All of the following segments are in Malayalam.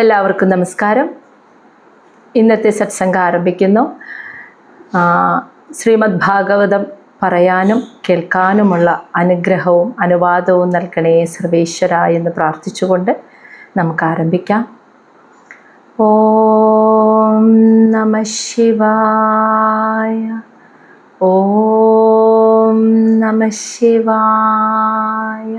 എല്ലാവർക്കും നമസ്കാരം. ഇന്നത്തെ സത്സംഗം ആരംഭിക്കുന്നു. ശ്രീമദ് ഭാഗവതം പറയാനും കേൾക്കാനുമുള്ള അനുഗ്രഹവും അനുവാദവും നൽകണേ സർവേശ്വര എന്ന് പ്രാർത്ഥിച്ചുകൊണ്ട് നമുക്ക് ആരംഭിക്കാം. ഓം നമഃ ശിവായ. ഓം നമഃ ശിവായ.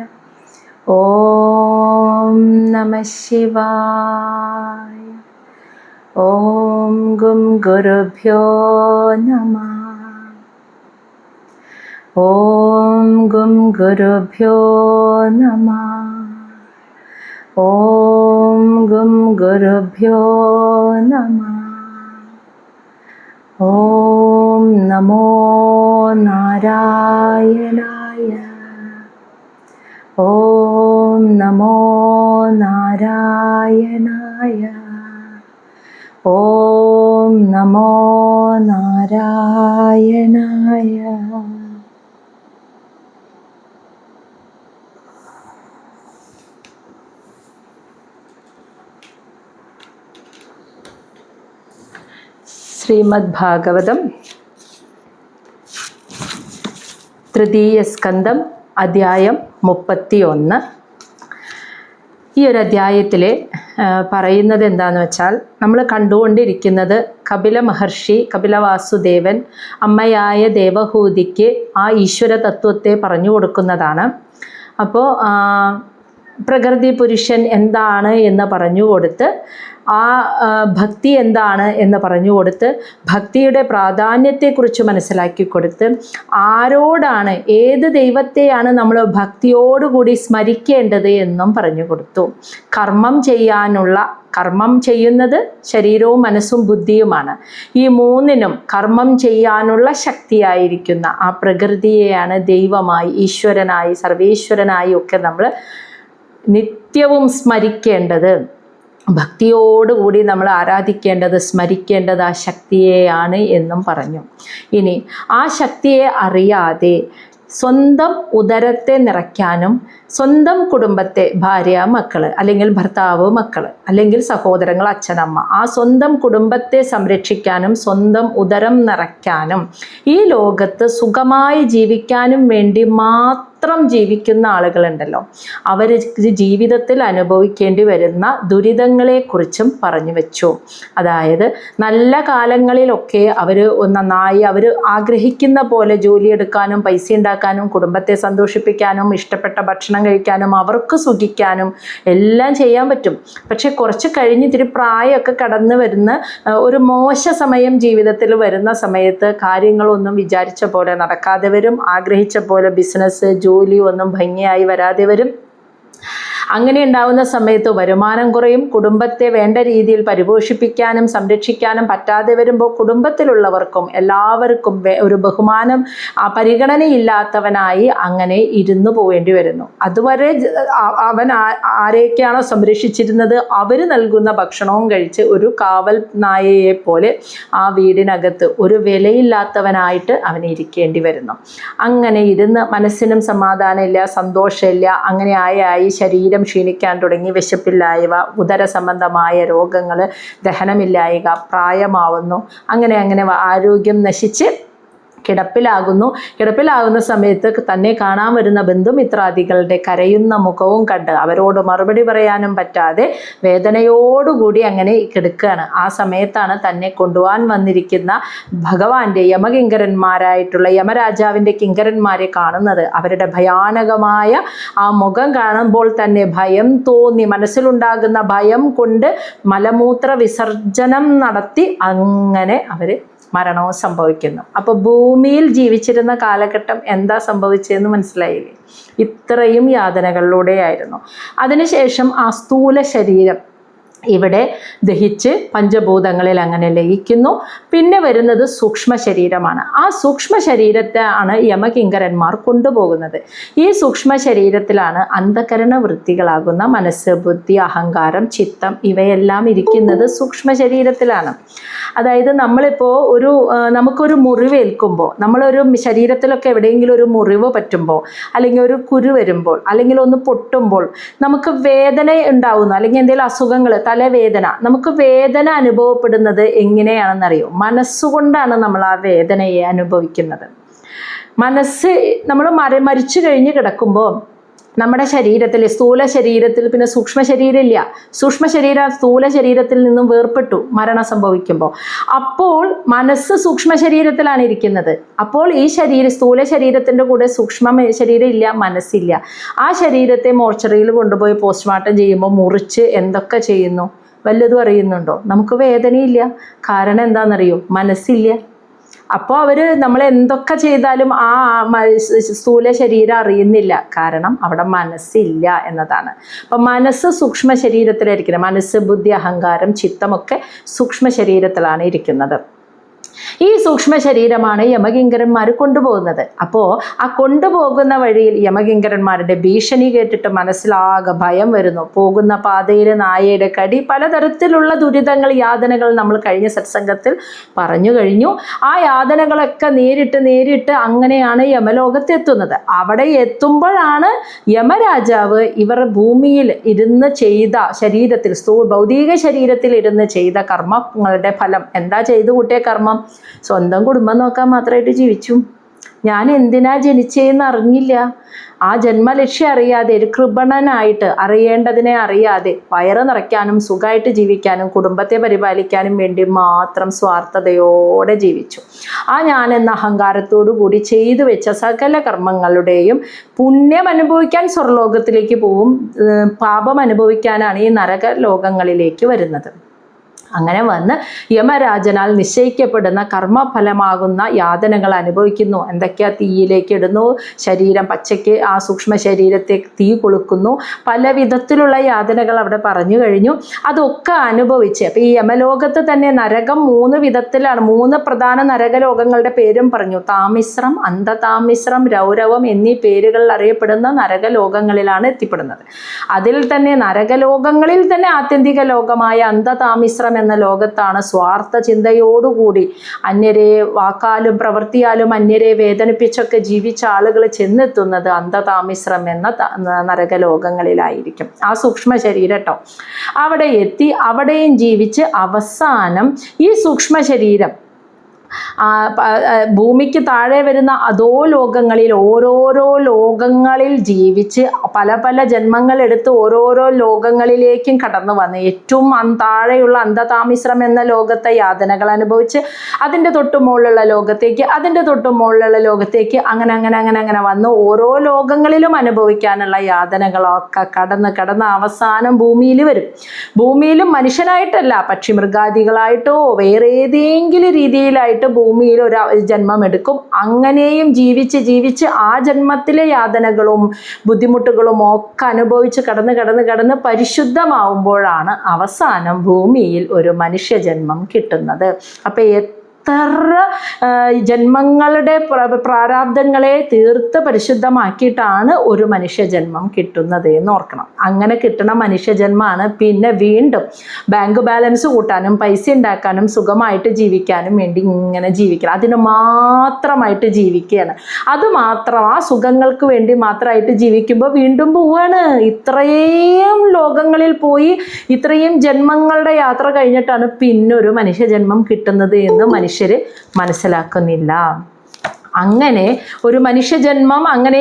ഓം നമഃ ശിവായ. ഓം ഗും ഗുരുഭ്യോ നമഃ. ഓം ഗും ഗുരുഭ്യോ നമഃ. ഓം ഗും ഗുരുഭ്യോ നമഃ. ഓം നമോ നാരായണായ. ഓം നമോ നാരായണായ. ഓം നമോ നാരായണായ. ശ്രീമദ് ഭാഗവതം തൃതീയ സ്കന്ധം അധ്യായം 31. ഈ ഒരു അധ്യായത്തിൽ പറയുന്നത് എന്താണെന്ന് വെച്ചാൽ, നമ്മൾ കണ്ടുകൊണ്ടിരിക്കുന്നത് കപില മഹർഷി, കപിലവാസുദേവൻ അമ്മയായ ദേവഹൂതിക്ക് ആ ഈശ്വര തത്വത്തെ പറഞ്ഞു കൊടുക്കുന്നതാണ്. അപ്പോൾ പ്രകൃതി പുരുഷൻ എന്താണ് എന്ന് പറഞ്ഞു കൊടുത്ത്, ആ ഭക്തി എന്താണ് എന്ന് പറഞ്ഞു കൊടുത്ത്, ഭക്തിയുടെ പ്രാധാന്യത്തെക്കുറിച്ച് മനസ്സിലാക്കി കൊടുത്ത്, ആരോടാണ്, ഏത് ദൈവത്തെയാണ് നമ്മൾ ഭക്തിയോടുകൂടി സ്മരിക്കേണ്ടത് എന്നും പറഞ്ഞു കൊടുത്തു. കർമ്മം ചെയ്യുന്നത് ശരീരവും മനസ്സും ബുദ്ധിയുമാണ്. ഈ മൂന്നിനും കർമ്മം ചെയ്യാനുള്ള ശക്തിയായിരിക്കുന്ന ആ പ്രകൃതിയെയാണ് ദൈവമായി, ഈശ്വരനായി, സർവേശ്വരനായി ഒക്കെ നമ്മൾ നിത്യവും സ്മരിക്കേണ്ടത്. ഭക്തിയോടുകൂടി നമ്മൾ ആരാധിക്കേണ്ടത്, സ്മരിക്കേണ്ടത് ആ ശക്തിയെയാണ് എന്നും പറഞ്ഞു. ഇനി ആ ശക്തിയെ അറിയാതെ സ്വന്തം ഉദരത്തെ നിറയ്ക്കാനും സ്വന്തം കുടുംബത്തെ, ഭാര്യ മക്കൾ, അല്ലെങ്കിൽ ഭർത്താവ് മക്കൾ, അല്ലെങ്കിൽ സഹോദരങ്ങൾ, അച്ഛനമ്മ, ആ സ്വന്തം കുടുംബത്തെ സംരക്ഷിക്കാനും സ്വന്തം ഉദരം നിറയ്ക്കാനും ഈ ലോകത്ത് സുഖമായി ജീവിക്കാനും വേണ്ടി മാത്രം ജീവിക്കുന്ന ആളുകളുണ്ടല്ലോ, അവർ ജീവിതത്തിൽ അനുഭവിക്കേണ്ടി വരുന്ന ദുരിതങ്ങളെക്കുറിച്ചും പറഞ്ഞു വെച്ചു. അതായത് നല്ല കാലങ്ങളിലൊക്കെ അവർ നന്നായി അവർ ആഗ്രഹിക്കുന്ന പോലെ ജോലിയെടുക്കാനും പൈസ ഉണ്ടാക്കാനും കുടുംബത്തെ സന്തോഷിപ്പിക്കാനും ഇഷ്ടപ്പെട്ട ഭക്ഷണം കഴിക്കാനും അവർക്ക് സുഖിക്കാനും എല്ലാം ചെയ്യാൻ പറ്റും. പക്ഷെ കുറച്ച് കഴിഞ്ഞ് ഇത്തിരി പ്രായമൊക്കെ കടന്നു വരുന്ന ഒരു മോശ സമയം ജീവിതത്തിൽ വരുന്ന സമയത്ത് കാര്യങ്ങളൊന്നും വിചാരിച്ച പോലെ നടക്കാതെ വരും. ആഗ്രഹിച്ച പോലെ ബിസിനസ്, ജോലി ഒന്നും ഭംഗിയായി വരാതെ വരും. അങ്ങനെ ഉണ്ടാവുന്ന സമയത്ത് വരുമാനം കുറയും. കുടുംബത്തെ വേണ്ട രീതിയിൽ പരിപോഷിപ്പിക്കാനും സംരക്ഷിക്കാനും പറ്റാതെ വരുമ്പോൾ കുടുംബത്തിലുള്ളവർക്കും എല്ലാവർക്കും ഒരു ബഹുമാനം, പരിഗണനയില്ലാത്തവനായി അങ്ങനെ ഇരുന്നു പോവേണ്ടി വരുന്നു. അതുവരെ അവൻ ആരെയൊക്കെയാണോ സംരക്ഷിച്ചിരുന്നത് അവർ നൽകുന്ന ഭക്ഷണവും കഴിച്ച് ഒരു കാവൽ നായയെ പോലെ ആ വീടിനകത്ത് ഒരു വിലയില്ലാത്തവനായിട്ട് അവൻ ഇരിക്കേണ്ടി വരുന്നു. അങ്ങനെ ഇരുന്ന് മനസ്സിനും സമാധാനമില്ല, സന്തോഷമില്ല. അങ്ങനെ ആയി ശരീരം ക്ഷീണിക്കാൻ തുടങ്ങി, വിശപ്പില്ലായ്മ, ഉദര സംബന്ധമായ രോഗങ്ങൾ, ദഹനമില്ലായ്മ, പ്രായമാവുന്നു. അങ്ങനെ ആരോഗ്യം നശിച്ച് കിടപ്പിലാകുന്ന സമയത്ത് തന്നെ കാണാൻ വരുന്ന ബന്ധുമിത്രാദികളുടെ കരയുന്ന മുഖവും കണ്ട് അവരോട് മറുപടി പറയാനും പറ്റാതെ വേദനയോടുകൂടി അങ്ങനെ കിടക്കുകയാണ്. ആ സമയത്താണ് തന്നെ കൊണ്ടുപോകാൻ വന്നിരിക്കുന്ന ഭഗവാന്റെ യമകിങ്കരന്മാരായിട്ടുള്ള യമരാജാവിൻ്റെ കിങ്കരന്മാരെ കാണുന്നത്. അവരുടെ ഭയാനകമായ ആ മുഖം കാണുമ്പോൾ തന്നെ ഭയം തോന്നി, മനസ്സിലുണ്ടാകുന്ന ഭയം കൊണ്ട് മലമൂത്ര വിസർജനം നടത്തി അങ്ങനെ അവർ മരണവും സംഭവിക്കുന്നു. അപ്പോൾ ഭൂമിയിൽ ജീവിച്ചിരുന്ന കാലഘട്ടം എന്താ സംഭവിച്ചതെന്ന് മനസ്സിലായില്ലേ? ഇത്രയും യാതനകളിലൂടെയായിരുന്നു. അതിനുശേഷം ആ സ്ഥൂല ശരീരം ഇവിടെ ദഹിച്ച് പഞ്ചഭൂതങ്ങളിൽ അങ്ങനെ ലയിക്കുന്നു. പിന്നെ വരുന്നത് സൂക്ഷ്മ ശരീരമാണ്. ആ സൂക്ഷ്മ ശരീരത്തെ ആണ് യമകിങ്കരന്മാർ കൊണ്ടുപോകുന്നത്. ഈ സൂക്ഷ്മ ശരീരത്തിലാണ് അന്ധകരണ വൃത്തികളാകുന്ന മനസ്സ്, ബുദ്ധി, അഹങ്കാരം, ചിത്തം ഇവയെല്ലാം ഇരിക്കുന്നത് സൂക്ഷ്മ ശരീരത്തിലാണ്. അതായത് നമ്മളിപ്പോൾ നമുക്കൊരു മുറിവേൽക്കുമ്പോൾ, നമ്മളൊരു ശരീരത്തിലൊക്കെ എവിടെയെങ്കിലും ഒരു മുറിവ് പറ്റുമ്പോൾ, അല്ലെങ്കിൽ ഒരു കുരു വരുമ്പോൾ, അല്ലെങ്കിൽ ഒന്ന് പൊട്ടുമ്പോൾ നമുക്ക് വേദന ഉണ്ടാവുന്നു, അല്ലെങ്കിൽ എന്തെങ്കിലും അസുഖങ്ങൾ, തലവേദന. നമുക്ക് വേദന അനുഭവപ്പെടുന്നത് എങ്ങനെയാണെന്നറിയോ? മനസ്സുകൊണ്ടാണ് നമ്മൾ ആ വേദനയെ അനുഭവിക്കുന്നത്. മനസ്സ് നമ്മൾ മരിച്ചു കഴിഞ്ഞ് കിടക്കുമ്പോൾ നമ്മുടെ ശരീരത്തിൽ, സ്ഥൂല ശരീരത്തിൽ പിന്നെ സൂക്ഷ്മ ശരീരമില്ല. സൂക്ഷ്മ ശരീരം സ്ഥൂല ശരീരത്തിൽ നിന്നും വേർപെട്ടു മരണം സംഭവിക്കുമ്പോൾ. അപ്പോൾ മനസ്സ് സൂക്ഷ്മ ശരീരത്തിലാണ് ഇരിക്കുന്നത്. അപ്പോൾ ഈ സ്ഥൂല ശരീരത്തിൻ്റെ കൂടെ സൂക്ഷ്മ ശരീരം ഇല്ല, മനസ്സില്ല. ആ ശരീരത്തെ മോർച്ചറിയിൽ കൊണ്ടുപോയി പോസ്റ്റ്മോർട്ടം ചെയ്യുമ്പോൾ മുറിച്ച് എന്തൊക്കെ ചെയ്യുന്നു? വല്ലതും അറിയുന്നുണ്ടോ? നമുക്ക് വേദനയില്ല. കാരണം എന്താണെന്നറിയോ? മനസ്സില്ല. അപ്പോൾ നമ്മൾ എന്തൊക്കെ ചെയ്താലും ആ സ്ഥൂല ശരീരം അറിയുന്നില്ല. കാരണം അവിടെ മനസ്സില്ല എന്നതാണ്. അപ്പം മനസ്സ് സൂക്ഷ്മ ശരീരത്തിലായിരിക്കുന്നത്. മനസ്സ്, ബുദ്ധി, അഹങ്കാരം, ചിത്തമൊക്കെ സൂക്ഷ്മ ശരീരത്തിലാണ് ഇരിക്കുന്നത്. ഈ സൂക്ഷ്മ ശരീരമാണ് യമകിങ്കരന്മാർ കൊണ്ടുപോകുന്നത്. അപ്പോൾ ആ കൊണ്ടുപോകുന്ന വഴിയിൽ യമകിങ്കരന്മാരുടെ ഭീഷണി കേട്ടിട്ട് മനസ്സിലാകെ ഭയം വരുന്നു. പോകുന്ന പാതയിൽ നായയുടെ കടി, പലതരത്തിലുള്ള ദുരിതങ്ങൾ, യാതനകൾ നമ്മൾ കഴിഞ്ഞ സത്സംഗത്തിൽ പറഞ്ഞു കഴിഞ്ഞു. ആ യാതനകളൊക്കെ നേരിട്ട് അങ്ങനെയാണ് യമലോകത്തെത്തുന്നത്. അവിടെ എത്തുമ്പോഴാണ് യമരാജാവ് ഇവർ ഭൂമിയിൽ ഇരുന്ന് ചെയ്ത ശരീരത്തിൽ, ഭൗതിക ശരീരത്തിൽ ഇരുന്ന് ചെയ്ത കർമ്മങ്ങളുടെ ഫലം എന്താ ചെയ്തു കൂട്ടിയ കർമ്മം? സ്വന്തം കുടുംബം നോക്കാൻ മാത്രമായിട്ട് ജീവിച്ചു. ഞാൻ എന്തിനാ ജനിച്ചതെന്ന് അറിഞ്ഞില്ല. ആ ജന്മലക്ഷ്യം അറിയാതെ, ഒരു കൃപണനായിട്ട്, അറിയേണ്ടതിനെ അറിയാതെ, വയറ് നിറയ്ക്കാനും സുഖമായിട്ട് ജീവിക്കാനും കുടുംബത്തെ പരിപാലിക്കാനും വേണ്ടി മാത്രം സ്വാർത്ഥതയോടെ ജീവിച്ചു. ആ ഞാനെന്ന അഹങ്കാരത്തോടു കൂടി ചെയ്തു വെച്ച സകല കർമ്മങ്ങളുടെയും പുണ്യം അനുഭവിക്കാൻ സ്വർലോകത്തിലേക്ക് പോവും, പാപം അനുഭവിക്കാനാണ് ഈ നരക ലോകങ്ങളിലേക്ക് വരുന്നത്. അങ്ങനെ വന്ന് യമരാജനാൽ നിശ്ചയിക്കപ്പെടുന്ന കർമ്മഫലമാകുന്ന യാതനകൾ അനുഭവിക്കുന്നു. എന്തൊക്കെയാ? തീയിലേക്ക് ഇടുന്നു, ശരീരം പച്ചയ്ക്ക് ആ സൂക്ഷ്മ ശരീരത്തെ തീ കൊളുക്കുന്നു, പല വിധത്തിലുള്ള യാതനകൾ അവിടെ പറഞ്ഞു കഴിഞ്ഞു. അതൊക്കെ അനുഭവിച്ച് അപ്പോൾ ഈ യമലോകത്ത് തന്നെ നരകം 3 വിധത്തിലാണ്. 3 പ്രധാന നരകലോകങ്ങളുടെ പേരും പറഞ്ഞു. താമിശ്രം, അന്ധതാമിശ്രം, രൗരവം എന്നീ പേരുകളിൽ അറിയപ്പെടുന്ന നരകലോകങ്ങളിലാണ് എത്തിപ്പെടുന്നത്. അതിൽ തന്നെ നരകലോകങ്ങളിൽ തന്നെ ആത്യന്തിക ലോകമായ അന്ധതാമിശ്രം എന്ന ലോകത്താണ് സ്വാർത്ഥ ചിന്തയോടുകൂടി അന്യരെ വാക്കാലും പ്രവൃത്തിയാലും അന്യരെ വേദനിപ്പിച്ചൊക്കെ ജീവിച്ച ആളുകൾ ചെന്നെത്തുന്നത് അന്ധതാമിശ്രം എന്ന നരകലോകങ്ങളിലായിരിക്കും. ആ സൂക്ഷ്മ ശരീരം കേട്ടോ. അവിടെ എത്തി അവിടെയും ജീവിച്ച് അവസാനം ഈ സൂക്ഷ്മ ശരീരം ഭൂമിക്ക് താഴെ വരുന്ന അതോ ലോകങ്ങളിൽ, ഓരോരോ ലോകങ്ങളിൽ ജീവിച്ച് പല ജന്മങ്ങൾ എടുത്ത് ഓരോരോ ലോകങ്ങളിലേക്കും കടന്നു വന്ന് ഏറ്റവും താഴെയുള്ള അന്ധതാമിശ്രം എന്ന ലോകത്തെ യാതനകൾ അനുഭവിച്ച് അതിൻ്റെ തൊട്ടുമുകളിലുള്ള ലോകത്തേക്ക്, അതിൻ്റെ തൊട്ടുമുകളിലുള്ള ലോകത്തേക്ക്, അങ്ങനെ വന്ന് ഓരോ ലോകങ്ങളിലും അനുഭവിക്കാനുള്ള യാതനകളൊക്കെ കടന്ന് അവസാനം ഭൂമിയിൽ വരും. ഭൂമിയിലും മനുഷ്യനായിട്ടല്ല, പക്ഷി മൃഗാദികളായിട്ടോ വേറെ ഏതെങ്കിലും രീതിയിലായിട്ട് ഭൂമിയിൽ ഒരു ജന്മം എടുക്കും. അങ്ങനെയും ജീവിച്ച് ആ ജന്മത്തിലെ യാതനകളും ബുദ്ധിമുട്ടുകളും ഒക്കെ അനുഭവിച്ച് കടന്ന് പരിശുദ്ധമാവുമ്പോഴാണ് അവസാനം ഭൂമിയിൽ ഒരു മനുഷ്യജന്മം കിട്ടുന്നത്. അപ്പൊ എത്ര ജന്മങ്ങളുടെ പ്രാരാബ്ദങ്ങളെ തീർത്ത് പരിശുദ്ധമാക്കിയിട്ടാണ് ഒരു മനുഷ്യജന്മം കിട്ടുന്നത് എന്ന് ഓർക്കണം. അങ്ങനെ കിട്ടുന്ന മനുഷ്യജന്മമാണ് പിന്നെ വീണ്ടും ബാങ്ക് ബാലൻസ് കൂട്ടാനും പൈസ ഉണ്ടാക്കാനും സുഖമായിട്ട് ജീവിക്കാനും വേണ്ടി ഇങ്ങനെ ജീവിക്കണം. അതിന് മാത്രമായിട്ട് ജീവിക്കുകയാണ്. അതുമാത്രം ആ സുഖങ്ങൾക്ക് വേണ്ടി മാത്രമായിട്ട് ജീവിക്കുമ്പോൾ വീണ്ടും പോവാണ്. ഇത്രയും ലോകങ്ങളിൽ പോയി ഇത്രയും ജന്മങ്ങളുടെ യാത്ര കഴിഞ്ഞിട്ടാണ് പിന്നൊരു മനുഷ്യജന്മം കിട്ടുന്നത് എന്ന് മനുഷ്യർ മനസ്സിലാക്കുന്നില്ല. അങ്ങനെ ഒരു മനുഷ്യജന്മം, അങ്ങനെ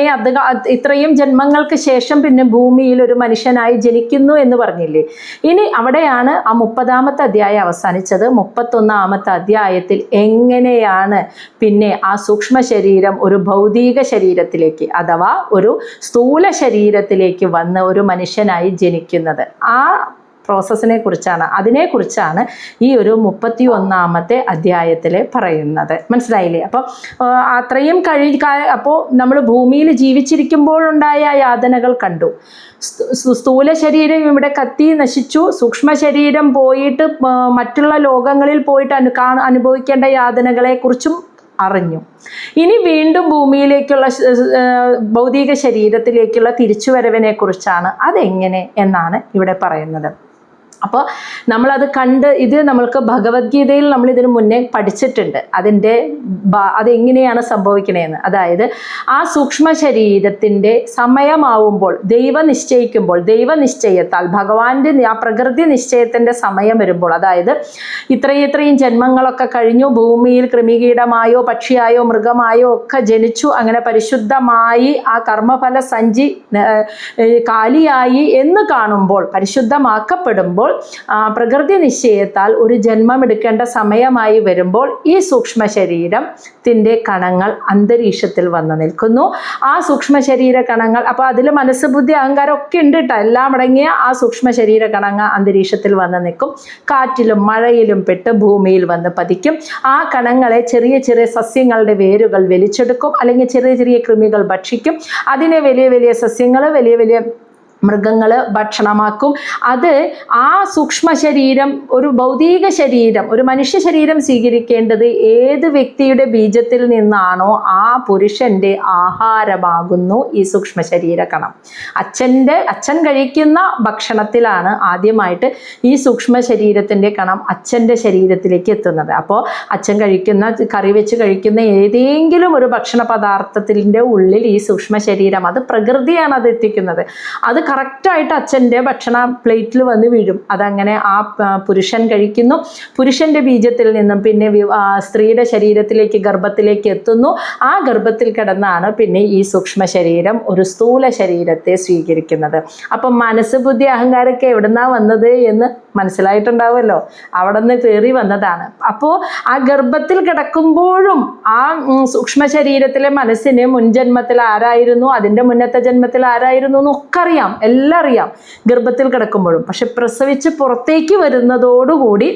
ഇത്രയും ജന്മങ്ങൾക്ക് ശേഷം പിന്നെ ഭൂമിയിൽ ഒരു മനുഷ്യനായി ജനിക്കുന്നു എന്ന് പറഞ്ഞില്ലേ. ഇനി അവിടെയാണ് ആ 30-ാമത്തെ അധ്യായം അവസാനിച്ചത്. 31-ാമത്തെ അധ്യായത്തിൽ എങ്ങനെയാണ് പിന്നെ ആ സൂക്ഷ്മ ശരീരം ഒരു ഭൗതിക ശരീരത്തിലേക്ക് അഥവാ ഒരു സ്ഥൂല ശരീരത്തിലേക്ക് വന്ന് ഒരു മനുഷ്യനായി ജനിക്കുന്നത്, ആ അതിനെക്കുറിച്ചാണ് ഈ ഒരു 31-ാമത്തെ അധ്യായത്തിൽ പറയുന്നത്. മനസ്സിലായില്ലേ? അപ്പം അത്രയും അപ്പോൾ നമ്മൾ ഭൂമിയിൽ ജീവിച്ചിരിക്കുമ്പോഴുണ്ടായ യാതനകൾ കണ്ടു. സ്ഥൂല ശരീരം ഇവിടെ കത്തി നശിച്ചു. സൂക്ഷ്മ ശരീരം പോയിട്ട് മറ്റുള്ള ലോകങ്ങളിൽ പോയിട്ട് അനുഭവിക്കേണ്ട യാതനകളെക്കുറിച്ചും അറിഞ്ഞു. ഇനി വീണ്ടും ഭൂമിയിലേക്കുള്ള ഭൗതിക ശരീരത്തിലേക്കുള്ള തിരിച്ചുവരവിനെ കുറിച്ചാണ്. അതെങ്ങനെ എന്നാണ് ഇവിടെ പറയുന്നത്. അപ്പോൾ നമ്മളത് കണ്ട്, ഇത് നമ്മൾക്ക് ഭഗവത്ഗീതയിൽ നമ്മൾ ഇതിനു മുന്നേ പഠിച്ചിട്ടുണ്ട് അതെങ്ങനെയാണ് സംഭവിക്കണേന്ന്. അതായത് ആ സൂക്ഷ്മ ശരീരത്തിൻ്റെ സമയമാവുമ്പോൾ ദൈവനിശ്ചയത്താൽ ഭഗവാന്റെ ആ പ്രകൃതി നിശ്ചയത്തിൻ്റെ സമയം വരുമ്പോൾ, അതായത് ഇത്രയും ജന്മങ്ങളൊക്കെ കഴിഞ്ഞു, ഭൂമിയിൽ കൃമികീടമായോ പക്ഷിയായോ മൃഗമായോ ഒക്കെ ജനിച്ചു, അങ്ങനെ പരിശുദ്ധമായി ആ കർമ്മഫല സഞ്ചി കാലിയായി എന്ന് കാണുമ്പോൾ, പരിശുദ്ധമാക്കപ്പെടുമ്പോൾ, പ്രകൃതി നിശ്ചയത്താൽ ഒരു ജന്മം എടുക്കേണ്ട സമയമായി വരുമ്പോൾ ഈ സൂക്ഷ്മ ശരീരത്തിൻ്റെ കണങ്ങൾ അന്തരീക്ഷത്തിൽ വന്നു നിൽക്കുന്നു. ആ സൂക്ഷ്മ ശരീര കണങ്ങൾ, അപ്പോൾ അതിൽ മനസ്സ് ബുദ്ധി അഹങ്കാരം ഒക്കെ ഉണ്ട് കേട്ടോ, എല്ലാം അടങ്ങിയ ആ സൂക്ഷ്മ ശരീര കണങ്ങൾ അന്തരീക്ഷത്തിൽ വന്ന് നിൽക്കും. കാറ്റിലും മഴയിലും പെട്ട് ഭൂമിയിൽ വന്ന് പതിക്കും. ആ കണങ്ങളെ ചെറിയ ചെറിയ സസ്യങ്ങളുടെ വേരുകൾ വലിച്ചെടുക്കും, അല്ലെങ്കിൽ ചെറിയ ചെറിയ കൃമികൾ ഭക്ഷിക്കും. അതിനെ വലിയ വലിയ സസ്യങ്ങൾ, വലിയ വലിയ മൃഗങ്ങൾ ഭക്ഷണമാക്കും. അത് ആ സൂക്ഷ്മ ശരീരം, ഒരു ഭൗതിക ശരീരം, ഒരു മനുഷ്യ ശരീരം സ്വീകരിക്കേണ്ടത് ഏത് വ്യക്തിയുടെ ബീജത്തിൽ നിന്നാണോ ആ പുരുഷൻ്റെ ആഹാരമാകുന്നു ഈ സൂക്ഷ്മ ശരീര കണം. അച്ഛൻ കഴിക്കുന്ന ഭക്ഷണത്തിലാണ് ആദ്യമായിട്ട് ഈ സൂക്ഷ്മ ശരീരത്തിൻ്റെ കണം അച്ഛൻ്റെ ശരീരത്തിലേക്ക് എത്തുന്നത്. അപ്പോൾ അച്ഛൻ കഴിക്കുന്ന, കറി വെച്ച് കഴിക്കുന്ന ഏതെങ്കിലും ഒരു ഭക്ഷണ പദാർത്ഥത്തിൻ്റെ ഉള്ളിൽ ഈ സൂക്ഷ്മ ശരീരം, അത് പ്രകൃതിയാണ് അത് എത്തിക്കുന്നത്. അത് കറക്റ്റായിട്ട് അച്ഛൻ്റെ ഭക്ഷണ പ്ലേറ്റിൽ വന്ന് വീഴും. അതങ്ങനെ ആ പുരുഷൻ കഴിക്കുന്നു. പുരുഷൻ്റെ ബീജത്തിൽ നിന്നും പിന്നെ സ്ത്രീയുടെ ശരീരത്തിലേക്ക്, ഗർഭത്തിലേക്ക് എത്തുന്നു. ആ ഗർഭത്തിൽ കിടന്നാണ് പിന്നെ ഈ സൂക്ഷ്മ ശരീരം ഒരു സ്ഥൂല ശരീരത്തെ സ്വീകരിക്കുന്നത്. അപ്പം മനസ്സ് ബുദ്ധി അഹങ്കാരമൊക്കെ എവിടുന്നാ വന്നത് എന്ന് മനസ്സിലായിട്ടുണ്ടാവുമല്ലോ, അവിടെ നിന്ന് കയറി വന്നതാണ്. അപ്പോൾ ആ ഗർഭത്തിൽ കിടക്കുമ്പോഴും ആ സൂക്ഷ്മ ശരീരത്തിലെ മനസ്സിന് മുൻജന്മത്തിൽ ആരായിരുന്നു, അതിൻ്റെ മുന്നത്തെ ജന്മത്തിൽ ആരായിരുന്നു എന്നൊക്കെ അറിയാം, എല്ലാം അറിയാം ഗർഭത്തിൽ കിടക്കുമ്പോഴും. പക്ഷെ പ്രസവിച്ച് പുറത്തേക്ക് വരുന്നതോടുകൂടി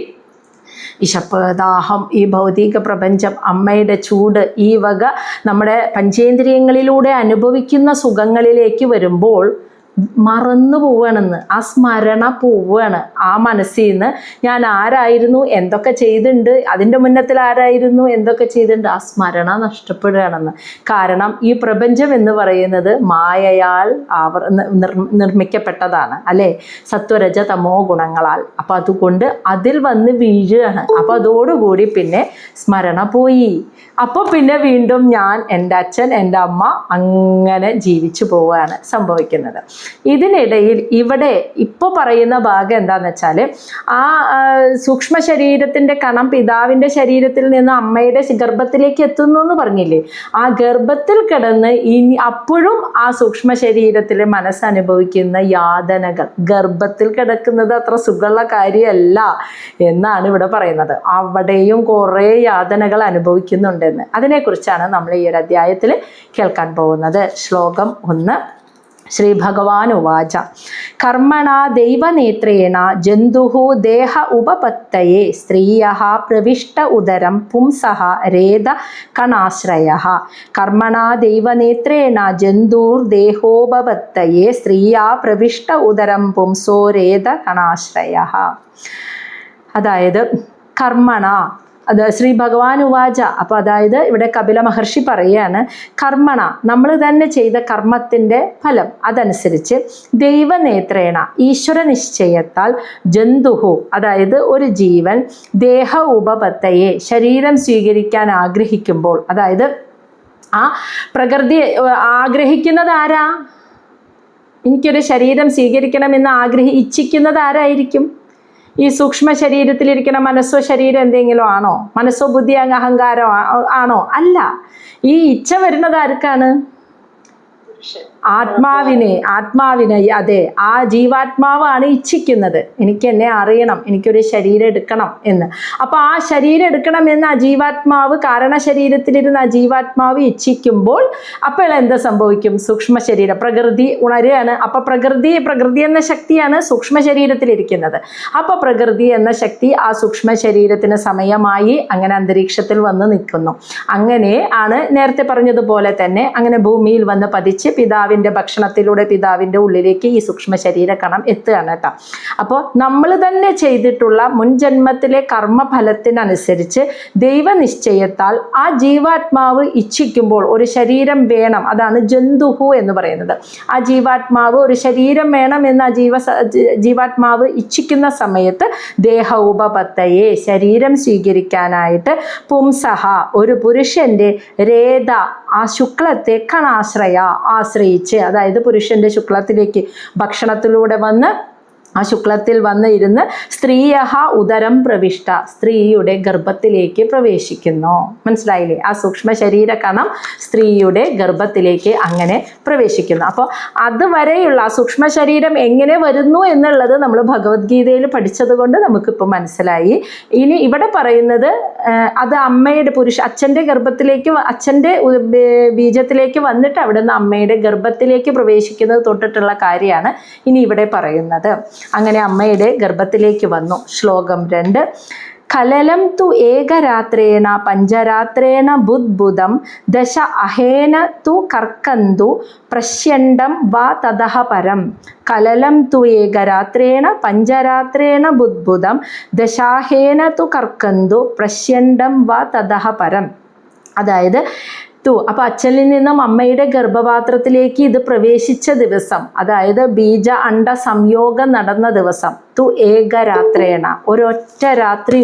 വിശപ്പ്, ദാഹം, ഈ ഭൗതിക പ്രപഞ്ചം, അമ്മയുടെ ചൂട്, ഈ വക നമ്മുടെ പഞ്ചേന്ദ്രിയങ്ങളിലൂടെ അനുഭവിക്കുന്ന സുഖങ്ങളിലേക്ക് വരുമ്പോൾ മറന്നു പോവുകയാണെന്ന്, ആ സ്മരണ പോവുകയാണ്. ആ മനസ്സിൽ നിന്ന് ഞാൻ ആരായിരുന്നു, എന്തൊക്കെ ചെയ്തിട്ടുണ്ട്, അതിൻ്റെ മുന്നത്തിൽ ആരായിരുന്നു, എന്തൊക്കെ ചെയ്തിട്ടുണ്ട്, ആ സ്മരണ നഷ്ടപ്പെടുകയാണെന്ന്. കാരണം ഈ പ്രപഞ്ചം എന്ന് പറയുന്നത് മായയാൽ നിർമ്മിക്കപ്പെട്ടതാണ് അല്ലേ, സത്വരജ തമോ ഗുണങ്ങളാൽ. അപ്പോൾ അതുകൊണ്ട് അതിൽ വന്ന് വീഴുകയാണ്. അപ്പോൾ അതോടുകൂടി പിന്നെ സ്മരണ പോയി. അപ്പോൾ പിന്നെ വീണ്ടും ഞാൻ, എൻ്റെ അച്ഛൻ, എൻ്റെ അമ്മ, അങ്ങനെ ജീവിച്ചു പോവുകയാണ് സംഭവിക്കുന്നത്. ഇതിനിടയിൽ ഇവിടെ ഇപ്പോൾ പറയുന്ന ഭാഗം എന്താണെന്ന് വെച്ചാൽ, ആ സൂക്ഷ്മ ശരീരത്തിൻ്റെ കണം പിതാവിൻ്റെ ശരീരത്തിൽ നിന്ന് അമ്മയുടെ ഗർഭത്തിലേക്ക് എത്തുന്നു എന്ന് പറഞ്ഞില്ലേ, ആ ഗർഭത്തിൽ കിടന്ന് ഇനി അപ്പോഴും ആ സൂക്ഷ്മ ശരീരത്തിലെ മനസ്സനുഭവിക്കുന്ന യാതനകൾ, ഗർഭത്തിൽ കിടക്കുന്നത് അത്ര സുഖമുള്ള കാര്യമല്ല എന്നാണ് ഇവിടെ പറയുന്നത്. അവിടെയും കുറേ യാതനകൾ അനുഭവിക്കുന്നുണ്ടെന്ന്. അതിനെക്കുറിച്ചാണ് നമ്മൾ ഈ ഒരു അധ്യായത്തിൽ കേൾക്കാൻ പോകുന്നത്. ശ്ലോകം 1. ശ്രീ ഭഗവാൻ ഉവാച കർമ്മണ ദൈവനേത്രേണ ജന്തുഃ ദേഹ ഉപപത്തയേ സ്ത്രീയഃ പ്രവിഷ്ട ഉദരം പുംസഃ രേത കണാശ്രയഃ. കർമ്മണ ദൈവനേത്രേണ ജന്തുർദേഹോപപത്തയേ സ്ത്രീയാ പ്രവിഷ്ട ഉദരം പുംസോ രേത കണാശ്രയഃ. അതായത് കർമ്മണ, അത് ശ്രീ ഭഗവാൻ ഉവാച. അപ്പോൾ അതായത് ഇവിടെ കപില മഹർഷി പറയുകയാണ്, കർമ്മണ, നമ്മൾ തന്നെ ചെയ്ത കർമ്മത്തിൻ്റെ ഫലം അതനുസരിച്ച് ദൈവനേത്രേണ, ഈശ്വര നിശ്ചയത്താൽ ജന്തുഹു, അതായത് ഒരു ജീവൻ ദേഹ ഉപപത്തയെ, ശരീരം സ്വീകരിക്കാൻ ആഗ്രഹിക്കുമ്പോൾ, അതായത് ആ പ്രകൃതി ആഗ്രഹിക്കുന്നത് ആരാ, എനിക്കൊരു ശരീരം സ്വീകരിക്കണമെന്ന് ഇച്ഛിക്കുന്നത് ആരായിരിക്കും? ഈ സൂക്ഷ്മ ശരീരത്തിലിരിക്കുന്ന മനസ്സോ ശരീരം എന്തെങ്കിലും ആണോ? മനസ്സോ ബുദ്ധി അഹങ്കാരം ആണോ? അല്ല. ഈ ഇച്ഛ വരുന്നത് ആർക്കാണ്? ആത്മാവിനെ. അതെ, ആ ജീവാത്മാവാണ് ഇച്ഛിക്കുന്നത്, എനിക്ക് എന്നെ അറിയണം, എനിക്കൊരു ശരീരം എടുക്കണം എന്ന്. അപ്പോൾ ആ ശരീരം എടുക്കണം എന്ന് ആ ജീവാത്മാവ്, കാരണശരീരത്തിലിരുന്ന ആ ജീവാത്മാവ് ഇച്ഛിക്കുമ്പോൾ അപ്പോൾ എന്താ സംഭവിക്കും? സൂക്ഷ്മ ശരീരം, പ്രകൃതി ഉണരുകയാണ്. അപ്പോൾ പ്രകൃതി എന്ന ശക്തിയാണ് സൂക്ഷ്മ ശരീരത്തിലിരിക്കുന്നത്. അപ്പോൾ പ്രകൃതി എന്ന ശക്തി ആ സൂക്ഷ്മ ശരീരത്തിന് സമയമായി അങ്ങനെ അന്തരീക്ഷത്തിൽ വന്ന് നിൽക്കുന്നു. അങ്ങനെ ആണ് നേരത്തെ പറഞ്ഞതുപോലെ തന്നെ അങ്ങനെ ഭൂമിയിൽ വന്ന് പതിച്ച് പിതാവിൻ്റെ പിതാവിൻ്റെ ഭക്ഷണത്തിലൂടെ പിതാവിൻ്റെ ഉള്ളിലേക്ക് ഈ സൂക്ഷ്മ ശരീരകണം എത്തുകയാണ് കേട്ടോ. അപ്പോൾ നമ്മൾ തന്നെ ചെയ്തിട്ടുള്ള മുൻജന്മത്തിലെ കർമ്മഫലത്തിനനുസരിച്ച് ദൈവനിശ്ചയത്താൽ ആ ജീവാത്മാവ് ഇച്ഛിക്കുമ്പോൾ ഒരു ശരീരം വേണം, അതാണ് ജന്തുഹു എന്ന് പറയുന്നത്. ആ ജീവാത്മാവ് ഒരു ശരീരം വേണം എന്ന് ആ ജീവാത്മാവ് ഇച്ഛിക്കുന്ന സമയത്ത് ദേഹ ഉപപത്തയെ ശരീരം സ്വീകരിക്കാനായിട്ട് പുംസഹ ഒരു പുരുഷന്റെ രേത ആ ശുക്ലത്തെ ആശ്രയിച്ച്, അതായത് പുരുഷന്റെ ശുക്ലത്തിലേക്ക് ഭക്ഷണത്തിലൂടെ വന്ന് ആ ശുക്ലത്തിൽ വന്ന് ഇരുന്ന് സ്ത്രീയഹ ഉദരം പ്രവിഷ്ട സ്ത്രീയുടെ ഗർഭത്തിലേക്ക് പ്രവേശിക്കുന്നു. മനസ്സിലായില്ലേ? ആ സൂക്ഷ്മ ശരീരകണം സ്ത്രീയുടെ ഗർഭത്തിലേക്ക് അങ്ങനെ പ്രവേശിക്കുന്നു. അപ്പോൾ അതുവരെയുള്ള ആ സൂക്ഷ്മ ശരീരം എങ്ങനെ വരുന്നു എന്നുള്ളത് നമ്മൾ ഭഗവത്ഗീതയിൽ പഠിച്ചത് കൊണ്ട് നമുക്കിപ്പോൾ മനസ്സിലായി. ഇനി ഇവിടെ പറയുന്നത് അത് അമ്മയുടെ അച്ഛൻ്റെ ഗർഭത്തിലേക്ക്, അച്ഛൻ്റെ ബീജത്തിലേക്ക് വന്നിട്ട് അവിടെ നിന്ന് അമ്മയുടെ ഗർഭത്തിലേക്ക് പ്രവേശിക്കുന്നത് തൊട്ടിട്ടുള്ള കാര്യമാണ് ഇനി ഇവിടെ പറയുന്നത്. അങ്ങനെ അമ്മയുടെ ഗർഭത്തിലേക്ക് വന്നു. ശ്ലോകം 2. കലലം തു ഏകരാത്രേണ പഞ്ചരാത്രേണ ബുദ്ബുദം ദശ അഹേന തു കർക്കന്തു പ്രശ്യണ്ഡം വാ തതഃ പരം. കലലം തു ഏകരാത്രേണ പഞ്ചരാത്രേണ ബുദ്ബുദം ദശാഹേന തു കർക്കന്തു പ്രശ്യണ്ഡം വാ തതഃ പരം. അതായത് അപ്പോൾ അച്ഛനിൽ നിന്നും അമ്മയുടെ ഗർഭപാത്രത്തിലേക്ക് ഇത് പ്രവേശിച്ച ദിവസം, അതായത് ബീജ അണ്ട സംയോഗം നടന്ന ദിവസം, തു ഏകരാത്രേണ ഒരൊറ്റ രാത്രി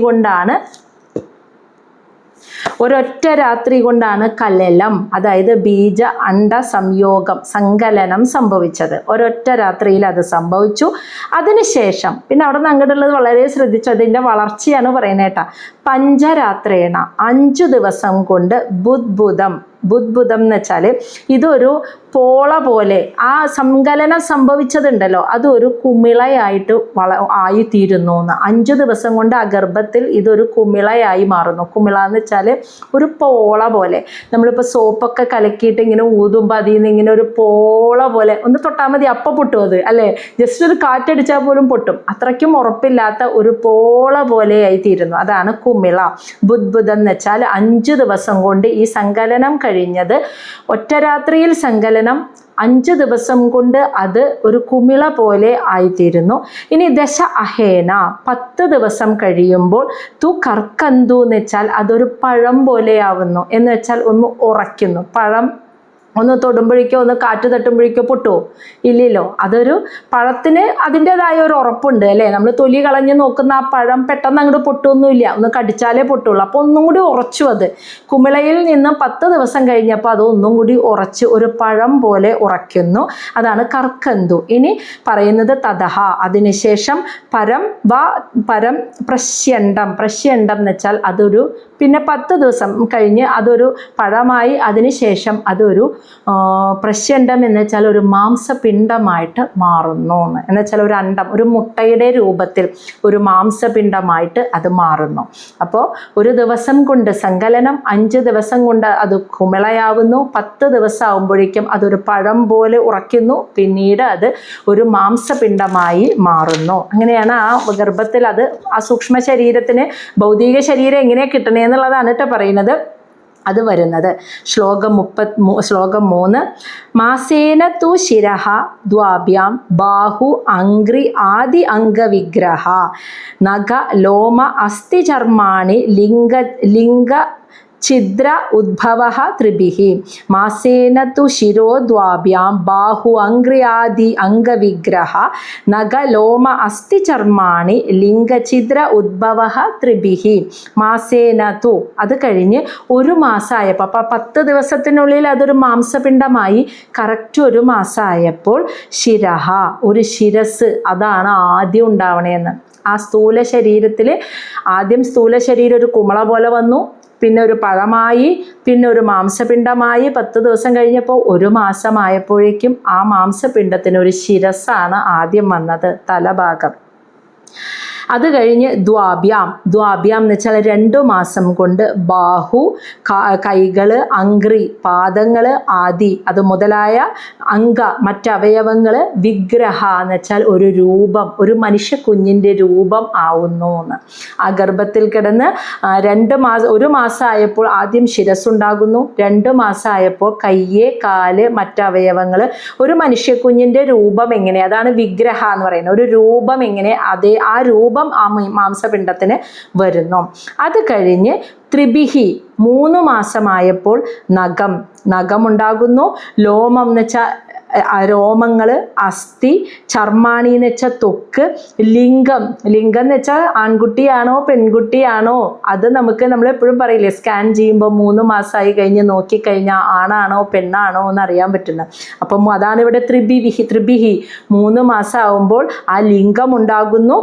കൊണ്ടാണ് കലലം, അതായത് ബീജ അണ്ട സംയോഗം സങ്കലനം സംഭവിച്ചത്. ഒരൊറ്റ രാത്രിയിൽ അത് സംഭവിച്ചു. അതിനുശേഷം പിന്നെ അവിടെ നിന്ന് അങ്ങോട്ടുള്ളത് വളരെ ശ്രദ്ധിച്ചു, അതിൻ്റെ വളർച്ചയാണ് പറയുന്നത് കേട്ടോ. പഞ്ചരാത്രേണ 5 ദിവസം കൊണ്ട് ബുദ്ബുദം എന്ന് വെച്ചാൽ ഇതൊരു പോള പോലെ ആ സങ്കലനം സംഭവിച്ചതുണ്ടല്ലോ, അതൊരു കുമിളയായിട്ട് ആയിത്തീരുന്നു എന്ന്. 5 ദിവസം കൊണ്ട് ആ ഗർഭത്തിൽ ഇതൊരു കുമിളയായി മാറുന്നു. കുമിള എന്ന് വെച്ചാൽ ഒരു പോള പോലെ. നമ്മളിപ്പോൾ സോപ്പൊക്കെ കലക്കിയിട്ട് ഇങ്ങനെ ഊതുമ്പോൾ അതിൽ നിന്ന് ഇങ്ങനെ ഒരു പോള പോലെ ഒന്ന് തൊട്ടാൽ മതി, അപ്പം പൊട്ടും അത്, അല്ലേ? ജസ്റ്റ് ഒരു കാറ്റടിച്ചാൽ പോലും പൊട്ടും. അത്രയ്ക്കും ഉറപ്പില്ലാത്ത ഒരു പോള പോലെയായി തീരുന്നു. അതാണ് കുമിള. ബുദ്ബുദം എന്ന് വെച്ചാൽ 5 ദിവസം കൊണ്ട് ഈ സങ്കലനം കഴിഞ്ഞത്. ഒറ്റ രാത്രിയിൽ സങ്കലനം 5 ദിവസം കൊണ്ട് അത് ഒരു കുമിള പോലെ ആയിത്തീരുന്നു. ഇനി ദശ അഹേന 10 ദിവസം കഴിയുമ്പോൾ തു കർക്കന്തു എന്ന് വെച്ചാൽ അതൊരു പഴം പോലെയാവുന്നു. എന്ന് വെച്ചാൽ ഒന്ന് ഉറയ്ക്കുന്നു. പഴം ഒന്ന് തൊടുമ്പോഴേക്കോ ഒന്ന് കാറ്റ് തട്ടുമ്പോഴേക്കോ പൊട്ടുമോ? ഇല്ലല്ലോ. അതൊരു പഴത്തിന് അതിൻ്റെതായ ഒരു ഉറപ്പുണ്ട്, അല്ലേ? നമ്മൾ തൊലി കളഞ്ഞ് നോക്കുന്ന ആ പഴം പെട്ടെന്ന് അങ്ങോട്ട് പൊട്ടുമൊന്നുമില്ല, ഒന്ന് കടിച്ചാലേ പൊട്ടുള്ളൂ. അപ്പോൾ ഒന്നും കൂടി ഉറച്ചു. അത് കുമിളയിൽ നിന്ന് 10 ദിവസം കഴിഞ്ഞപ്പോൾ അത് ഒന്നും കൂടി ഉറച്ച് ഒരു പഴം പോലെ ഉറയ്ക്കുന്നു. അതാണ് കർക്കന്തു. ഇനി പറയുന്നത് തതഹ, അതിനുശേഷം പരം പ്രശ്യണ്ഡം എന്ന് വെച്ചാൽ അതൊരു പിന്നെ 10 ദിവസം കഴിഞ്ഞ് അതൊരു പഴമായി, അതിനുശേഷം അതൊരു പ്രശ്യണ്ഡം എന്ന് വെച്ചാൽ ഒരു മാംസപിണ്ഡമായിട്ട് മാറുന്നു എന്ന് വെച്ചാൽ ഒരു അണ്ഡം, ഒരു മുട്ടയുടെ രൂപത്തിൽ ഒരു മാംസപിണ്ഡമായിട്ട് അത് മാറുന്നു. അപ്പോൾ ഒരു ദിവസം കൊണ്ട് സങ്കലനം, 5 ദിവസം കൊണ്ട് അത് കുമിളയാവുന്നു. 10 ദിവസം ആകുമ്പോഴേക്കും അതൊരു പഴം പോലെ ഉറയ്ക്കുന്നു. പിന്നീട് അത് ഒരു മാംസപിണ്ഡമായി മാറുന്നു. അങ്ങനെയാണ് ആ ഗർഭത്തിൽ അത് ആ സൂക്ഷ്മ ശരീരത്തിന് ഭൗതിക ശരീരം എങ്ങനെ കിട്ടണേ എന്നുള്ളതാണ് കേട്ടോ പറയുന്നത്. അത് വരുന്നത് ശ്ലോകം 3. മാസേന തു ശിരഃ ദ്വാഭ്യാം ബാഹു അംഗ്രി ആദി അംഗവിഗ്രഹ നഖ ലോമ അസ്ഥി ചർമാണി ലിംഗ ഛിദ്ര ഉദ്ഭവഃ ത്രിഭിഃ. മാസേന തു ശിരോ ദ്വാഭ്യാം ബാഹു അംഗ്രിയാദി അംഗവിഗ്രഹ നഖ ലോമ അസ്ഥി ചർമാണി ലിംഗഛിദ്ര ഉദ്ഭവഃ ത്രിഭിഃ. മാസേന തു അത് കഴിഞ്ഞ് ഒരു മാസമായപ്പോൾ, അപ്പോൾ 10 ദിവസത്തിനുള്ളിൽ അതൊരു മാംസപിണ്ഡമായി. കറക്റ്റ് ഒരു മാസമായപ്പോൾ ശിരഃ ഒരു ശിരസ്, അതാണ് ആദ്യം ഉണ്ടാവണേന്ന്. ആ സ്ഥൂല ശരീരത്തിൽ ആദ്യം സ്ഥൂല ശരീരം ഒരു കുമിള പോലെ വന്നു, പിന്നെ ഒരു പഴമായി, പിന്നെ ഒരു മാംസപിണ്ഡമായി. 10 ദിവസം കഴിഞ്ഞപ്പോൾ ഒരു മാസമായപ്പോഴേക്കും ആ മാംസപിണ്ഡത്തിന് ഒരു ശിരസ്സാണ് ആദ്യം വന്നത്, തലഭാഗം. അത് കഴിഞ്ഞ് ദ്വാഭ്യാം. ദ്വാഭ്യാം എന്ന് വെച്ചാൽ 2 മാസം കൊണ്ട് ബാഹു, കൈകൾ, അംഗ്രി, പാദങ്ങൾ, ആദി അത് മുതലായ അംഗ മറ്റവയവങ്ങൾ, വിഗ്രഹ എന്ന് വെച്ചാൽ ഒരു രൂപം, ഒരു മനുഷ്യ കുഞ്ഞിൻ്റെ രൂപം ആവുന്നു എന്ന്. ആ ഗർഭത്തിൽ കിടന്ന് 1 മാസമായപ്പോൾ ആദ്യം ശിരസ്സുണ്ടാകുന്നു, 2 മാസമായപ്പോൾ കയ്യ്, കാല്, മറ്റവയവങ്ങൾ, ഒരു മനുഷ്യക്കുഞ്ഞിൻ്റെ രൂപം എങ്ങനെ, അതാണ് വിഗ്രഹ എന്ന് പറയുന്നത്. ഒരു രൂപം എങ്ങനെ, ആ രൂപം ആ മാംസപിണ്ഡത്തിന് വരുന്നു. അത് കഴിഞ്ഞ് ത്രിഭിഹി 3 മാസമായപ്പോൾ നഖമുണ്ടാകുന്നു, ലോമം എന്ന് വെച്ചാൽ രോമങ്ങൾ, അസ്ഥി, ചർമാണി എന്ന് വെച്ചാൽ ത്വക്ക്, ലിംഗം എന്ന് വെച്ചാൽ ആൺകുട്ടിയാണോ പെൺകുട്ടിയാണോ അത് നമ്മൾ എപ്പോഴും പറയില്ലേ, സ്കാൻ ചെയ്യുമ്പോൾ 3 മാസമായി കഴിഞ്ഞ് നോക്കിക്കഴിഞ്ഞാൽ ആണാണോ പെണ്ണാണോ എന്ന് അറിയാൻ പറ്റുന്നത്. അപ്പം അതാണ് ഇവിടെ ത്രിഭിഹി 3 മാസം ആകുമ്പോൾ ആ ലിംഗം ഉണ്ടാകുന്നു.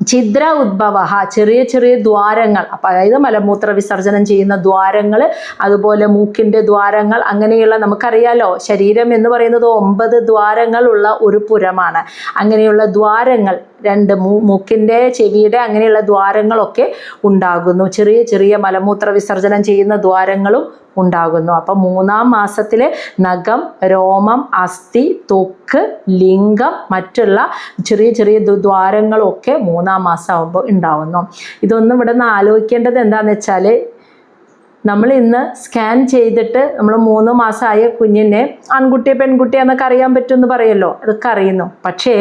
ഛിദ്ര ഉദ്ഭവ ചെറിയ ചെറിയ ദ്വാരങ്ങൾ, അപ്പം അതായത് മലമൂത്ര വിസർജനം ചെയ്യുന്ന ദ്വാരങ്ങൾ, അതുപോലെ മൂക്കിൻ്റെ ദ്വാരങ്ങൾ, അങ്ങനെയുള്ള നമുക്കറിയാലോ ശരീരം എന്ന് പറയുന്നത് 9 ദ്വാരങ്ങളുള്ള ഒരു പുരമാണ്. അങ്ങനെയുള്ള ദ്വാരങ്ങൾ 2 മൂക്കിൻ്റെ, ചെവിയുടെ അങ്ങനെയുള്ള ദ്വാരങ്ങളൊക്കെ ഉണ്ടാകുന്നു. ചെറിയ ചെറിയ മലമൂത്ര വിസർജനം ചെയ്യുന്ന ദ്വാരങ്ങളും ഉണ്ടാകുന്നു. അപ്പം 3-ാം മാസത്തിൽ നഖം, രോമം, അസ്ഥി, ത്വക്ക്, ലിംഗം, മറ്റുള്ള ചെറിയ ചെറിയ ദ്വാരങ്ങളൊക്കെ 3-ാം മാസം ആകുമ്പോൾ ഉണ്ടാവുന്നു. ഇതൊന്നും ഇവിടെ നിന്ന് ആലോചിക്കേണ്ടത് എന്താണെന്ന് വെച്ചാൽ, നമ്മൾ ഇന്ന് സ്കാൻ ചെയ്തിട്ട് നമ്മൾ 3 മാസമായ കുഞ്ഞിനെ ആൺകുട്ടിയെ പെൺകുട്ടിയെന്നൊക്കെ അറിയാൻ പറ്റുമെന്ന് പറയുമല്ലോ, അതൊക്കെ അറിയുന്നു. പക്ഷേ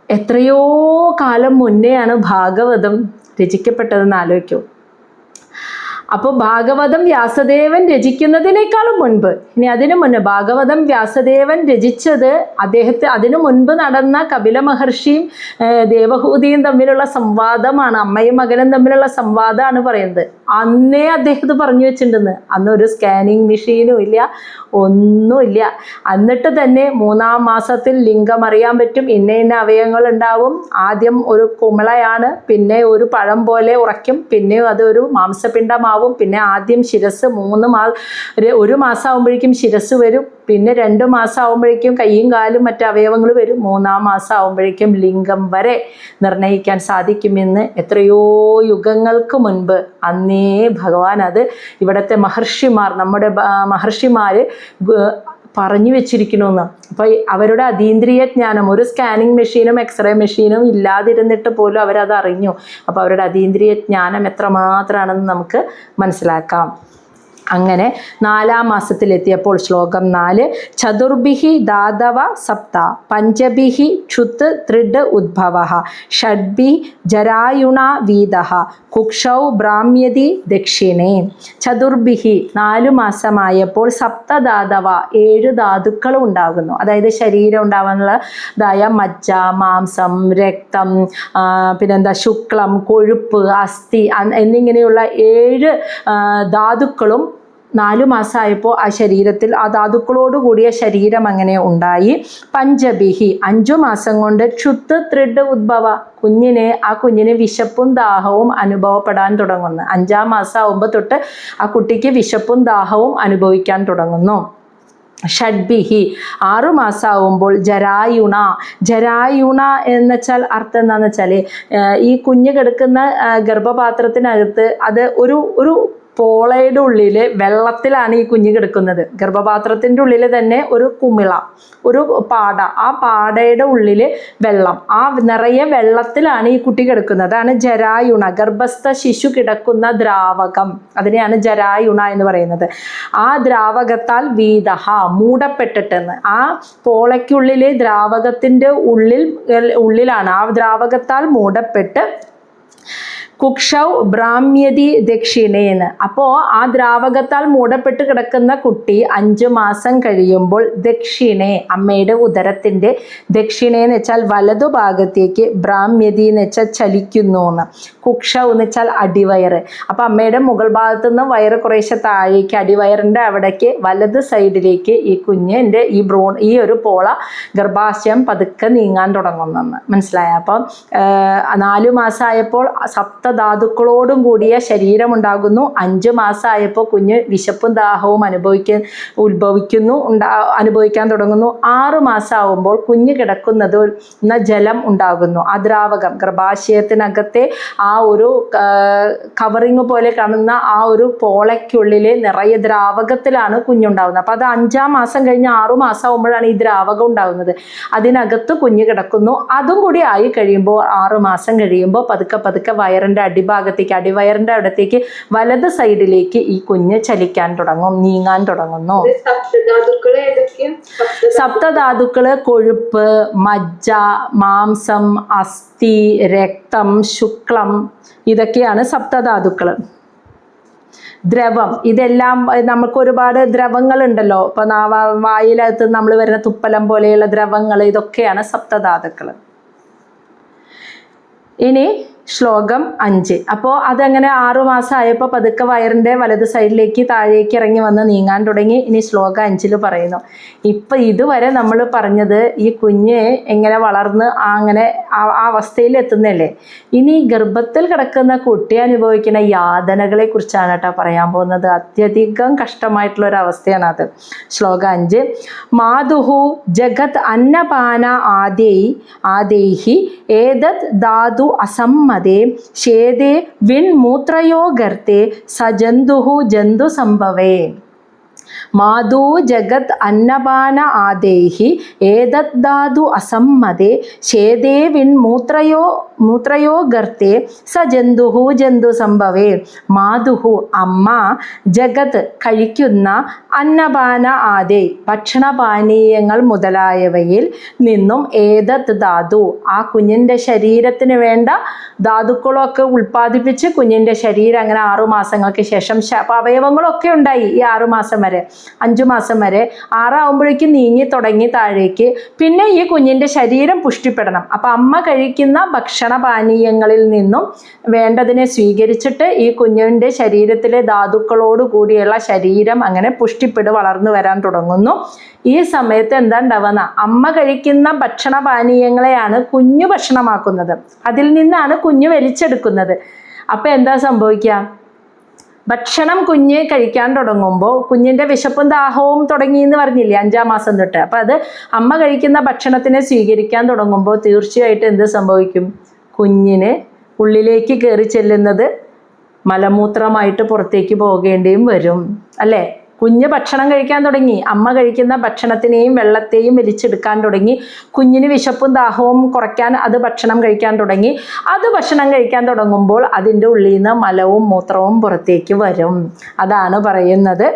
എത്രയോ കാലം മുന്നെയാണ് ഭാഗവതം രചിക്കപ്പെട്ടതെന്ന് ആലോചിക്കൂ. അപ്പോൾ ഭാഗവതം വ്യാസദേവൻ രചിക്കുന്നതിനേക്കാളും മുൻപ്, ഇനി അതിനു മുന്നേ ഭാഗവതം വ്യാസദേവൻ രചിച്ചത് അതിനു മുൻപ് നടന്ന കപില മഹർഷിയും ദേവഹൂതിയും തമ്മിലുള്ള സംവാദമാണ്, അമ്മയും മകനും തമ്മിലുള്ള സംവാദമാണ് പറയുന്നത്. അന്നേ അദ്ദേഹത്തെ പറഞ്ഞു വെച്ചിട്ടുണ്ടെന്ന്. അന്നൊരു സ്കാനിങ് മെഷീനും ഇല്ല, ഒന്നുമില്ല. എന്നിട്ട് തന്നെ 3-ാം മാസത്തിൽ ലിംഗം അറിയാൻ പറ്റും, ഇന്ന അവയവങ്ങൾ ഉണ്ടാവും. ആദ്യം ഒരു കുമിളയാണ്, പിന്നെ ഒരു പഴം പോലെ ഉറയ്ക്കും, പിന്നെ അതൊരു മാംസപിണ്ഡമാവും, പിന്നെ ആദ്യം ശിരസ് 1 മാസം ആകുമ്പോഴേക്കും ശിരസ് വരും, പിന്നെ 2 മാസം ആകുമ്പോഴേക്കും കൈയും കാലും മറ്റ് അവയവങ്ങൾ വരും, 3-ാം മാസം ആകുമ്പോഴേക്കും ലിംഗം വരെ നിർണ്ണയിക്കാൻ സാധിക്കുമെന്ന് എത്രയോ യുഗങ്ങൾക്ക് മുൻപ് അന്നേ ഭഗവാൻ അത് ഇവിടുത്തെ മഹർഷിമാർ, നമ്മുടെ മഹർഷിമാർ പറഞ്ഞു വെച്ചിരിക്കണമെന്ന്. അപ്പോൾ അവരുടെ അതീന്ദ്രിയ ജ്ഞാനം, ഒരു സ്കാനിങ് മെഷീനും എക്സ്റേ മെഷീനും ഇല്ലാതിരുന്നിട്ട് പോലും അവരത് അറിഞ്ഞു. അപ്പോൾ അവരുടെ അതീന്ദ്രിയ ജ്ഞാനം എത്രമാത്രമാണെന്ന് നമുക്ക് മനസ്സിലാക്കാം. അങ്ങനെ 4-ാം മാസത്തിലെത്തിയപ്പോൾ ശ്ലോകം 4, ചതുർഭിഹി ദാതവ സപ്ത പഞ്ചഭിഹി ക്ഷുത് ത്രിഡ് ഉദ്ഭവ ഷഡ്ഭി ജരായുണ വീത കുക്ഷൗ ബ്രാഹ്മ്യതി ദക്ഷിണേ. ചതുർഭിഹി 4 മാസമായപ്പോൾ സപ്തദാതവ 7 ധാതുക്കളും ഉണ്ടാകുന്നു. അതായത് ശരീരം ഉണ്ടാവാനുള്ളതായ മജ്ജ, മാംസം, രക്തം, പിന്നെന്താ ശുക്ലം, കൊഴുപ്പ്, അസ്ഥി എന്നിങ്ങനെയുള്ള 7 ധാതുക്കളും 4 മാസമായപ്പോൾ ആ ശരീരത്തിൽ ആ ധാതുക്കളോട് കൂടിയ ശരീരം അങ്ങനെ ഉണ്ടായി. പഞ്ചഭിഹി 5 മാസം കൊണ്ട് ക്ഷുത്ത് ത്രിഡ് ഉദ്ഭവ ആ കുഞ്ഞിന് വിശപ്പും ദാഹവും അനുഭവപ്പെടാൻ തുടങ്ങുന്നു. 5-ാം മാസം ആകുമ്പോൾ തൊട്ട് ആ കുട്ടിക്ക് വിശപ്പും ദാഹവും അനുഭവിക്കാൻ തുടങ്ങുന്നു. ഷഡ്ഭിഹി 6 മാസമാകുമ്പോൾ ജരായുണ എന്ന് വെച്ചാൽ അർത്ഥം എന്താണെന്ന് വെച്ചാൽ, ഈ കുഞ്ഞ് കിടക്കുന്ന ഗർഭപാത്രത്തിനകത്ത് അത് ഒരു പോളയുടെ ഉള്ളിൽ വെള്ളത്തിലാണ് ഈ കുഞ്ഞ് കിടക്കുന്നത്. ഗർഭപാത്രത്തിൻ്റെ ഉള്ളിൽ തന്നെ ഒരു കുമിള, ഒരു പാട, ആ പാടയുടെ ഉള്ളിൽ വെള്ളം, ആ നിറയെ വെള്ളത്തിലാണ് ഈ കുട്ടി കിടക്കുന്നത്. അതാണ് ജരായുണ, ഗർഭസ്ഥ ശിശു കിടക്കുന്ന ദ്രാവകം, അതിനെയാണ് ജരായുണ എന്ന് പറയുന്നത്. ആ ദ്രാവകത്താൽ വീതഹ മൂടപ്പെട്ടിട്ടെന്ന്, ആ പോളയ്ക്കുള്ളിലെ ദ്രാവകത്തിൻ്റെ ഉള്ളിലാണ് ആ ദ്രാവകത്താൽ മൂടപ്പെട്ട് കുക്ഷൗ ബ്രാഹ്മ്യതി ദക്ഷിണേന്ന്. അപ്പോൾ ആ ദ്രാവകത്താൽ മൂടപ്പെട്ട് കിടക്കുന്ന കുട്ടി 5 മാസം കഴിയുമ്പോൾ ദക്ഷിണേ, അമ്മയുടെ ഉദരത്തിൻ്റെ ദക്ഷിണേന്ന് വെച്ചാൽ വലതുഭാഗത്തേക്ക്, ബ്രാഹ്മ്യതി എന്ന് വെച്ചാൽ ചലിക്കുന്നു എന്ന്, കുക്ഷൗ എന്ന് വെച്ചാൽ അടിവയറ്. അപ്പോൾ അമ്മയുടെ മുകൾ ഭാഗത്തു നിന്ന് വയറ് കുറേശ്ശെ താഴേക്ക്, അടിവയറിൻ്റെ അവിടേക്ക് വലത് സൈഡിലേക്ക് ഈ കുഞ്ഞിൻ്റെ ഈ ഒരു പോള ഗർഭാശയം പതുക്കെ നീങ്ങാൻ തുടങ്ങുന്നെന്ന് മനസ്സിലായ. അപ്പം 4 മാസമായപ്പോൾ സപ്തധാതുക്കളോടും കൂടിയ ശരീരം ഉണ്ടാകുന്നു. 5 മാസമായപ്പോൾ കുഞ്ഞ് വിശപ്പും ദാഹവും അനുഭവിക്കാൻ തുടങ്ങുന്നു. 6 മാസമാകുമ്പോൾ കുഞ്ഞ് കിടക്കുന്നത് ജലം ഉണ്ടാകുന്നു. അദ്രാവകം, ഗർഭാശയത്തിനകത്തെ ആ ഒരു കവറിങ് പോലെ കാണുന്ന ആ ഒരു പോളയ്ക്കുള്ളിൽ നിറയെ ദ്രാവകത്തിലാണ് കുഞ്ഞുണ്ടാകുന്നത്. അപ്പോൾ അത് 5-ാം മാസം കഴിഞ്ഞ് 6 മാസം ആകുമ്പോഴാണ് ഈ ദ്രാവകം ഉണ്ടാകുന്നത്. അതിനകത്ത് കുഞ്ഞ് കിടക്കുന്നു. അതും കൂടി ആയി കഴിയുമ്പോൾ 6 മാസം കഴിയുമ്പോൾ പതുക്കെ പതുക്കെ വയറിൻ്റെ അടിഭാഗത്തേക്ക്, അടിവയറിൻ്റെ അവിടത്തേക്ക് വലത് സൈഡിലേക്ക് ഈ കുഞ്ഞ് ചലിക്കാൻ തുടങ്ങും, നീങ്ങാൻ തുടങ്ങുന്നു. സപ്തധാതുക്കള് കൊഴുപ്പ്, മജ്ജ, മാംസം, അസ്ഥി, രക്തം, ശുക്ലം, ഇതൊക്കെയാണ് സപ്തധാതുക്കൾ. ദ്രവം, ഇതെല്ലാം നമുക്ക് ഒരുപാട് ദ്രവങ്ങളുണ്ടല്ലോ. ഇപ്പം വായിലകത്ത് നമ്മൾ വരുന്ന തുപ്പലം പോലെയുള്ള ദ്രവങ്ങൾ, ഇതൊക്കെയാണ് സപ്തധാതുക്കൾ. ഇനി ശ്ലോകം 5. അപ്പോൾ അതങ്ങനെ 6 മാസമായപ്പോൾ പതുക്കെ വയറിൻ്റെ വലത് സൈഡിലേക്ക് താഴേക്ക് ഇറങ്ങി വന്ന് നീങ്ങാൻ തുടങ്ങി. ഇനി ശ്ലോകം 5 പറയുന്നു, ഇപ്പം ഇതുവരെ നമ്മൾ പറഞ്ഞത് ഈ കുഞ്ഞ് എങ്ങനെ വളർന്ന് അങ്ങനെ ആ അവസ്ഥയിൽ എത്തുന്നല്ലേ. ഇനി ഗർഭത്തിൽ കിടക്കുന്ന കുട്ടി അനുഭവിക്കുന്ന യാതനകളെ കുറിച്ചാണ് കേട്ടോ പറയാൻ പോകുന്നത്. അത്യധികം കഷ്ടമായിട്ടുള്ളൊരു അവസ്ഥയാണ് അത്. ശ്ലോകം 5. മാതുഹു ജഗത് അന്നപാന ആദേഹി ഏതത് ധാതു അസമ്മ ശേദേ വിൺമൂത്രയോ ഗർത്തെ സജന്തുഹു ജന്തു സംഭവേ. മാധു ജഗത് അന്നപാന ആദേഹി ഏതത് ധാതു അസമ്മതേ ശേദേ വിൺമൂത്രയോ ഗർത്തെ സജന്തുഹു ജന്തു സംഭവേ. മാതുഹു അമ്മ, ജഗത് കഴിക്കുന്ന, അന്നപാന ആദേ ഭക്ഷണപാനീയങ്ങൾ മുതലായവയിൽ നിന്നും ഏതത് ധാതു ആ കുഞ്ഞിൻ്റെ ശരീരത്തിന് വേണ്ട ധാതുക്കളൊക്കെ ഉൽപ്പാദിപ്പിച്ച് കുഞ്ഞിൻ്റെ ശരീരം അങ്ങനെ 6 മാസങ്ങൾക്ക് ശേഷം അവയവങ്ങളൊക്കെ ഉണ്ടായി ഈ 6 മാസം വരെ, 5 മാസം വരെ. 6 ആകുമ്പോഴേക്കും നീങ്ങി തുടങ്ങി താഴേക്ക്. പിന്നെ ഈ കുഞ്ഞിൻ്റെ ശരീരം പുഷ്ടിപ്പെടണം. അപ്പം അമ്മ കഴിക്കുന്ന ഭക്ഷണപാനീയങ്ങളിൽ നിന്നും വേണ്ടതിനെ സ്വീകരിച്ചിട്ട് ഈ കുഞ്ഞിൻ്റെ ശരീരത്തിലെ ധാതുക്കളോട് കൂടിയുള്ള ശരീരം അങ്ങനെ വളർന്നു വരാൻ തുടങ്ങുന്നു. ഈ സമയത്ത് എന്താ ഉണ്ടാവുക? അമ്മ കഴിക്കുന്ന ഭക്ഷണപാനീയങ്ങളെയാണ് കുഞ്ഞു ഭക്ഷണമാക്കുന്നത്. അതിൽ നിന്നാണ് കുഞ്ഞ് വലിച്ചെടുക്കുന്നത്. അപ്പം എന്താ സംഭവിക്കുക? ഭക്ഷണം കുഞ്ഞ് കഴിക്കാൻ തുടങ്ങുമ്പോൾ കുഞ്ഞിൻ്റെ വിശപ്പും ദാഹവും തുടങ്ങി എന്ന് പറഞ്ഞില്ലേ 5-ാം മാസം തൊട്ട്. അപ്പം അത് അമ്മ കഴിക്കുന്ന ഭക്ഷണത്തിനെ സ്വീകരിക്കാൻ തുടങ്ങുമ്പോൾ തീർച്ചയായിട്ടും എന്ത് സംഭവിക്കും? കുഞ്ഞിന് ഉള്ളിലേക്ക് കയറി ചെല്ലുന്നത് മലമൂത്രമായിട്ട് പുറത്തേക്ക് പോകേണ്ടിയും വരും അല്ലേ. കുഞ്ഞ് ഭക്ഷണം കഴിക്കാൻ തുടങ്ങി, അമ്മ കഴിക്കുന്ന ഭക്ഷണത്തിനെയും വെള്ളത്തെയും വലിച്ചെടുക്കാൻ തുടങ്ങി. കുഞ്ഞിന് വിശപ്പും ദാഹവും കുറയ്ക്കാൻ അത് ഭക്ഷണം കഴിക്കാൻ തുടങ്ങി. അത് ഭക്ഷണം കഴിക്കാൻ തുടങ്ങുമ്പോൾ അതിൻ്റെ ഉള്ളിൽ നിന്ന് മലവും മൂത്രവും പുറത്തേക്ക് വരും. അതാണ് പറയുന്നത്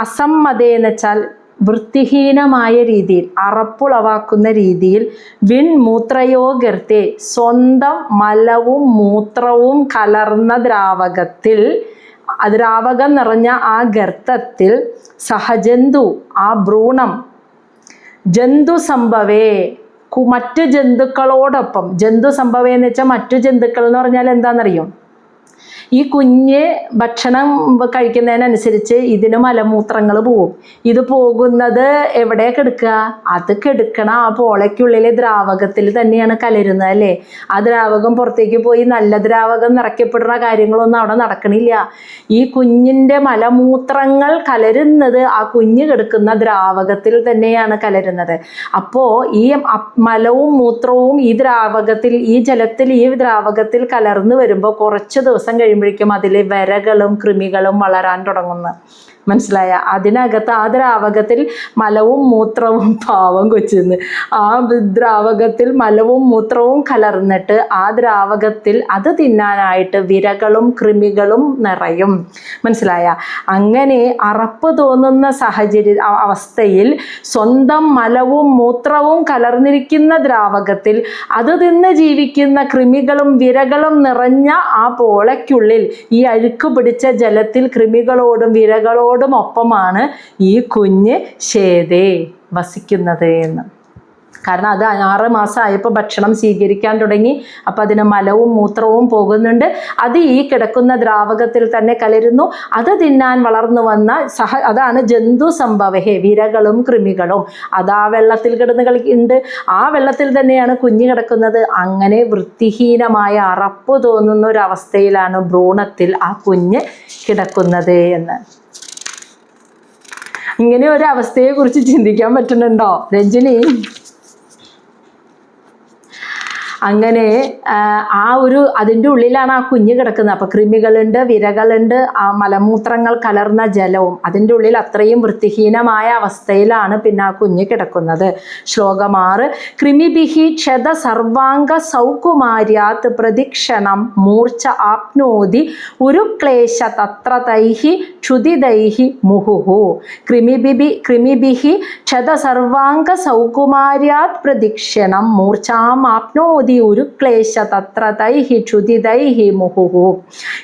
അസമ്മതയെന്ന് വെച്ചാൽ വൃത്തിഹീനമായ രീതിയിൽ, അറപ്പുളവാക്കുന്ന രീതിയിൽ, വിൺമൂത്രയോ ഗർത്തെ സ്വന്തം മലവും മൂത്രവും കലർന്ന ദ്രാവകത്തിൽ, ദ്രാവകം നിറഞ്ഞ ആ ഗർത്തത്തിൽ, സഹജന്തു ആ ഭ്രൂണം, ജന്തു സംഭവേ മറ്റു ജന്തുക്കളോടൊപ്പം. ജന്തു സംഭവേ എന്ന് വെച്ചാൽ മറ്റു ജന്തുക്കൾ എന്ന് പറഞ്ഞാൽ എന്താണെന്നറിയും? ഈ കുഞ്ഞ് ഭക്ഷണം കഴിക്കുന്നതിനനുസരിച്ച് ഇതിന് മലമൂത്രങ്ങൾ പോവും. ഇത് പോകുന്നത് എവിടെ കെടുക്കുക? അത് കെടുക്കണ ആ പോളയ്ക്കുള്ളിലെ ദ്രാവകത്തിൽ തന്നെയാണ് കലരുന്നത് അല്ലേ. ആ ദ്രാവകം പുറത്തേക്ക് പോയി നല്ല ദ്രാവകം നിറയ്ക്കപ്പെടുന്ന കാര്യങ്ങളൊന്നും അവിടെ നടക്കണില്ല. ഈ കുഞ്ഞിൻ്റെ മലമൂത്രങ്ങൾ കലരുന്നത് ആ കുഞ്ഞ് കെടുക്കുന്ന ദ്രാവകത്തിൽ തന്നെയാണ് കലരുന്നത്. അപ്പോൾ ഈ മലവും മൂത്രവും ഈ ദ്രാവകത്തിൽ, ഈ ജലത്തിൽ, ഈ ദ്രാവകത്തിൽ കലർന്നു വരുമ്പോൾ കുറച്ച് ദിവസം കഴിയുമ്പോഴേക്കും അതിലെ വരകളും കൃമികളും വളരാൻ തുടങ്ങുന്നു. മനസ്സിലായ? അതിനകത്ത് ആ ദ്രാവകത്തിൽ മലവും മൂത്രവും, പാവം കൊച്ചുന്ന്, ആ ദ്രാവകത്തിൽ മലവും മൂത്രവും കലർന്നിട്ട് ആ ദ്രാവകത്തിൽ അത് തിന്നാനായിട്ട് വിരകളും കൃമികളും നിറയും. മനസ്സിലായ? അങ്ങനെ അറപ്പ് തോന്നുന്ന അവസ്ഥയിൽ സ്വന്തം മലവും മൂത്രവും കലർന്നിരിക്കുന്ന ദ്രാവകത്തിൽ അത് തിന്ന് ജീവിക്കുന്ന കൃമികളും വിരകളും നിറഞ്ഞ ആ പോളയ്ക്കുള്ളിൽ ഈ അഴുക്ക് പിടിച്ച ജലത്തിൽ കൃമികളോടും വിരകളോടും ഒപ്പമാണ് ഈ കുഞ്ഞ് ശേദേ വസിക്കുന്നത് എന്ന്. കാരണം അത് 6 മാസമായപ്പോൾ ഭക്ഷണം സ്വീകരിക്കാൻ തുടങ്ങി. അപ്പം അതിന് മലവും മൂത്രവും പോകുന്നുണ്ട്. അത് ഈ കിടക്കുന്ന ദ്രാവകത്തിൽ തന്നെ കലരുന്നു. അത് തിന്നാൻ വളർന്നു വന്ന അതാണ് ജന്തു സംഭവഹേ, വിരകളും കൃമികളും അത് ആ വെള്ളത്തിൽ കിടന്ന് കളിക്കുന്നുണ്ട്. ആ വെള്ളത്തിൽ തന്നെയാണ് കുഞ്ഞ് കിടക്കുന്നത്. അങ്ങനെ വൃത്തിഹീനമായ അറപ്പ് തോന്നുന്ന ഒരവസ്ഥയിലാണ് ഭ്രൂണത്തിൽ ആ കുഞ്ഞ് കിടക്കുന്നത് എന്ന്. ഇങ്ങനെ ഒരു അവസ്ഥയെക്കുറിച്ച് ചിന്തിക്കാൻ പറ്റുന്നുണ്ടോ രഞ്ജിനി? അങ്ങനെ അതിൻ്റെ ഉള്ളിലാണ് ആ കുഞ്ഞ് കിടക്കുന്നത്. അപ്പോൾ കൃമികളുണ്ട്, വിരകളുണ്ട്, ആ മലമൂത്രങ്ങൾ കലർന്ന ജലവും അതിൻ്റെ ഉള്ളിൽ അത്രയും വൃത്തിഹീനമായ അവസ്ഥയിലാണ് പിന്നെ ആ കുഞ്ഞ് കിടക്കുന്നത്. ശ്ലോകം 6. കൃമിഭിഹി ക്ഷത സർവാംഗ സൗകുമാര്യാത് പ്രദിക്ഷണം മൂർച്ച ആപ്നോതി ഉരുക്ലേശ തത്ര തൈഹി ക്ഷുതിദൈഹി മുഹുഹു. കൃമിഭിഹി ക്ഷത സർവാംഗ സൗകുമാര്യാത് പ്രദിക്ഷണം മൂർച്ചാം ആപ്നോതി ഒരു ക്ലേശ തത്ര തൈഹി ക്ഷുതിദൈഹി മുഹുഹു.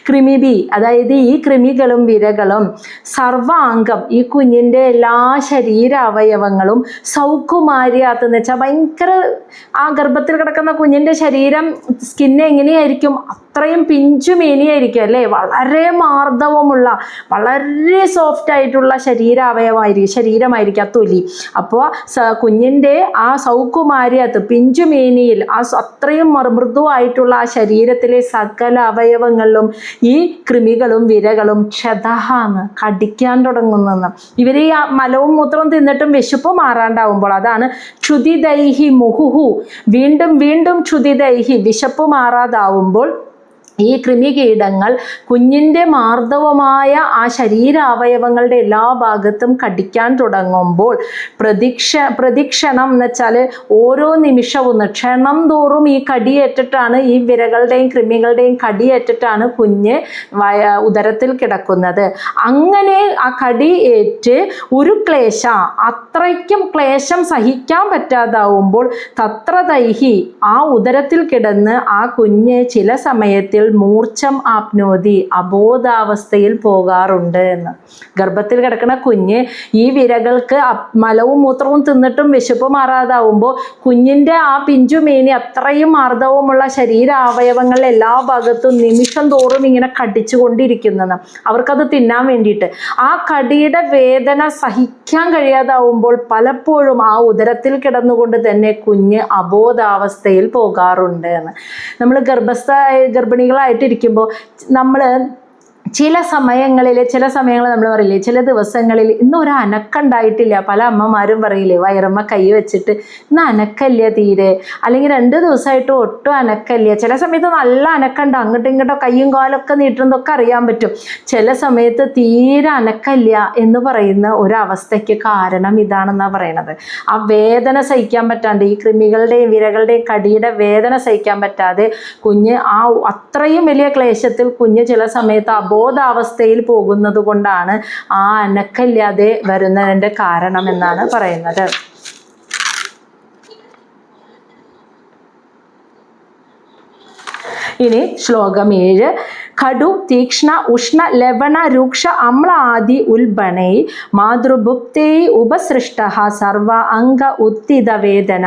കൃമിഭി, അതായത് ഈ കൃമികളും വിരകളും സർവാംഗം, ഈ കുഞ്ഞിൻ്റെ എല്ലാ ശരീരാവയവങ്ങളും സൗകുമാര്യാത്ത് എന്ന് വെച്ചാൽ ഭയങ്കര ആ ഗർഭത്തിൽ കിടക്കുന്ന കുഞ്ഞിൻ്റെ ശരീരം സ്കിന്ന് എങ്ങനെയായിരിക്കും? അത്രയും പിഞ്ചുമേനിയായിരിക്കും അല്ലേ? വളരെ മാർദ്ദവമുള്ള വളരെ സോഫ്റ്റ് ആയിട്ടുള്ള ശരീരമായിരിക്കും ആ തൊലി. അപ്പോൾ കുഞ്ഞിൻ്റെ ആ സൗകുമാര്യാത്ത് പിഞ്ചുമേനിയിൽ അത്രയും മൃദുവായിട്ടുള്ള ആ ശരീരത്തിലെ സകല അവയവങ്ങളിലും ഈ കൃമികളും വിരകളും ക്ഷതഹാന്ന് കടിക്കാൻ തുടങ്ങുന്നെന്ന്. ഇവർ ഈ മലവും മൂത്രവും തിന്നിട്ടും വിശപ്പ് മാറാണ്ടാവുമ്പോൾ അതാണ് ക്ഷുതിദൈഹി മുഹുഹു. വീണ്ടും വീണ്ടും ക്ഷുതിദൈഹി, വിശപ്പ് മാറാതാവുമ്പോൾ ഈ കൃമികീടങ്ങൾ കുഞ്ഞിൻ്റെ മാർദ്ദവമായ ആ ശരീരാവയവങ്ങളുടെ എല്ലാ ഭാഗത്തും കടിക്കാൻ തുടങ്ങുമ്പോൾ പ്രദിക്ഷണം എന്ന് വെച്ചാൽ ഓരോ നിമിഷവും ക്ഷണം തോറും ഈ കടിയേറ്റിട്ടാണ്, ഈ വിരകളുടെയും കൃമികളുടെയും കടിയേറ്റിട്ടാണ് കുഞ്ഞ് ഉദരത്തിൽ കിടക്കുന്നത്. അങ്ങനെ ആ കടിയേറ്റ് ഒരു ക്ലേശ, അത്രയ്ക്കും ക്ലേശം സഹിക്കാൻ പറ്റാതാവുമ്പോൾ തത്ര തൈഹി, ആ ഉദരത്തിൽ കിടന്ന് ആ കുഞ്ഞ് ചില സമയത്തിൽ മൂർച്ഛം ആപ്നോതി, അബോധാവസ്ഥയിൽ പോകാറുണ്ട് എന്ന്. ഗർഭത്തിൽ കിടക്കുന്ന കുഞ്ഞ് ഈ വിരകൾക്ക് മലവും മൂത്രവും തിന്നിട്ടും വിശപ്പ് മാറാതാവുമ്പോൾ കുഞ്ഞിൻ്റെ ആ പിഞ്ചുമേനി അത്രയും മാർദ്ദവുമുള്ള ശരീരാവയവങ്ങളിലെ എല്ലാ ഭാഗത്തും നിമിഷം തോറും ഇങ്ങനെ കടിച്ചുകൊണ്ടിരിക്കുന്നതെന്ന്. അവർക്കത് തിന്നാൻ വേണ്ടിയിട്ട് ആ കടിയുടെ വേദന സഹിക്കാൻ കഴിയാതാവുമ്പോൾ പലപ്പോഴും ആ ഉദരത്തിൽ കിടന്നുകൊണ്ട് തന്നെ കുഞ്ഞ് അബോധാവസ്ഥയിൽ പോകാറുണ്ട് എന്ന്. നമ്മൾ ഗർഭിണികളായിട്ടിരിക്കുമ്പോൾ നമ്മൾ ചില സമയങ്ങൾ നമ്മൾ പറയില്ലേ, ചില ദിവസങ്ങളിൽ ഇന്നൊരു അനക്കുണ്ടായിട്ടില്ല. പല അമ്മമാരും പറയില്ലേ, വയറമ്മ കൈ വെച്ചിട്ട് ഇന്ന് അനക്കല്ല തീരെ, അല്ലെങ്കിൽ 2 ദിവസമായിട്ട് ഒട്ടും അനക്കല്ല. ചില സമയത്ത് നല്ല അനക്കുണ്ട്, അങ്ങോട്ടും ഇങ്ങോട്ടോ കയ്യും കാലൊക്കെ നീട്ടുന്നതൊക്കെ അറിയാൻ പറ്റും. ചില സമയത്ത് തീരെ അനക്കല്ല എന്ന് പറയുന്ന ഒരവസ്ഥയ്ക്ക് കാരണം ഇതാണെന്നാണ് പറയണത്. ആ വേദന സഹിക്കാൻ പറ്റാണ്ട്, ഈ കൃമികളുടെയും വിരകളുടെയും കടിയുടെ വേദന സഹിക്കാൻ പറ്റാതെ കുഞ്ഞ് ആ അത്രയും വലിയ ക്ലേശത്തിൽ കുഞ്ഞ് ചില സമയത്ത് ബോധാവസ്ഥയിൽ പോകുന്നത് കൊണ്ടാണ് ആ അനക്കല്ലാതെ വരുന്നതിൻ്റെ കാരണം എന്നാണ് പറയുന്നത്. ഇനി ശ്ലോകം 7. ഖഡു തീക്ഷ്ണ ഉഷ്ണ ലവണ രൂക്ഷ അമ്ല ആദി ഉൽബണൈ മാതൃഭുക്തൈ ഉപസൃഷ്ട സർവ അംഗ ഉത്തിത വേദന.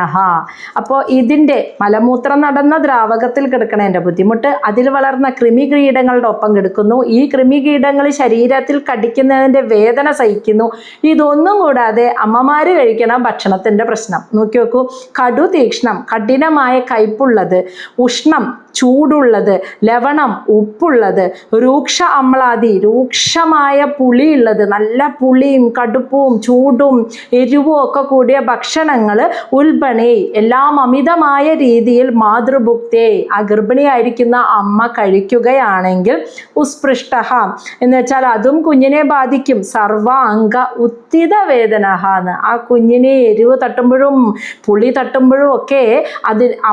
അപ്പോൾ ഇതിൻ്റെ മലമൂത്രം നടന്ന ദ്രാവകത്തിൽ കിടക്കണതിൻ്റെ ബുദ്ധിമുട്ട്, അതിൽ വളർന്ന കൃമികീടങ്ങളുടെ ഒപ്പം കിടക്കുന്നു. ഈ കൃമികീടങ്ങൾ ശരീരത്തിൽ കടിക്കുന്നതിൻ്റെ വേദന സഹിക്കുന്നു. ഇതൊന്നും കൂടാതെ അമ്മമാർ കഴിക്കണ ഭക്ഷണത്തിൻ്റെ പ്രശ്നം നോക്കി നോക്കൂ. കടു തീക്ഷ്ണം, കഠിനമായ കയ്പുള്ളത്, ഉഷ്ണം ചൂടുള്ളത്, ലവണം ഉപ്പുള്ളത്, രൂക്ഷ അമ്ലാദി രൂക്ഷമായ പുളിയുള്ളത്, നല്ല പുളിയും കടുപ്പവും ചൂടും എരിവും ഒക്കെ കൂടിയ ഭക്ഷണങ്ങൾ, ഉൽബണേ എല്ലാം അമിതമായ രീതിയിൽ മാതൃഭുക്തേ ആ ഗർഭിണിയായിരിക്കുന്ന അമ്മ കഴിക്കുകയാണെങ്കിൽ, ഉസ്പൃഷ്ട എന്ന് വെച്ചാൽ അതും കുഞ്ഞിനെ ബാധിക്കും. സർവ അംഗ ഉത്തിത വേദന എന്ന്, ആ കുഞ്ഞിനെ എരിവ് തട്ടുമ്പോഴും പുളി തട്ടുമ്പോഴും ഒക്കെ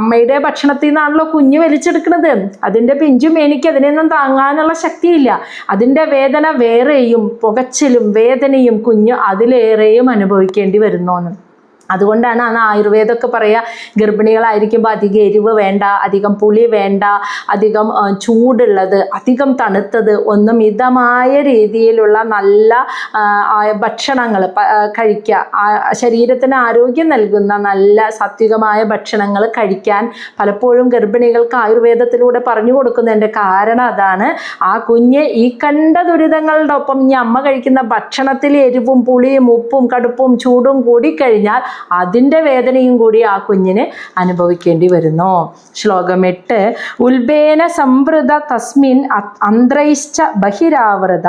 അമ്മയുടെ ഭക്ഷണത്തിൽ നിന്നാണല്ലോ കുഞ്ഞ് വലിച്ചെടുക്കുന്നത്. അതിൻ്റെ പിഞ്ചും എനിക്ക് അതിനൊന്നും താങ്ങാനുള്ള ശക്തിയില്ല. അതിൻ്റെ വേദന വേറെയും പുകച്ചിലും വേദനയും കുഞ്ഞ് അതിലേറെയും അനുഭവിക്കേണ്ടി വരുന്നു. അതുകൊണ്ടാണ് അന്ന് ആയുർവേദമൊക്കെ പറയുക, ഗർഭിണികളായിരിക്കുമ്പോൾ അധികം എരിവ് വേണ്ട, അധികം പുളി വേണ്ട, അധികം ചൂടുള്ളത്, അധികം തണുത്തത്, ഒന്നും മിതമായ രീതിയിലുള്ള നല്ല ഭക്ഷണങ്ങൾ കഴിക്കുക, ശരീരത്തിന് ആരോഗ്യം നൽകുന്ന നല്ല സാത്വികമായ ഭക്ഷണങ്ങൾ കഴിക്കാൻ പലപ്പോഴും ഗർഭിണികൾക്ക് ആയുർവേദത്തിലൂടെ പറഞ്ഞു കൊടുക്കുന്നതിൻ്റെ കാരണം അതാണ്. ആ കുഞ്ഞ് ഈ കണ്ട ദുരിതങ്ങളുടെ ഒപ്പം ഇനി അമ്മ കഴിക്കുന്ന ഭക്ഷണത്തിൽ എരിവും പുളിയും ഉപ്പും കടുപ്പും ചൂടും കൂടിക്കഴിഞ്ഞാൽ അതിൻ്റെ വേദനയും കൂടി ആ കുഞ്ഞിന് അനുഭവിക്കേണ്ടി വരുന്നു. ശ്ലോകം 8. ഉൽബേന സംവൃത തസ്മിൻ അന്ത്രൈശ്ച ബഹിരാവൃത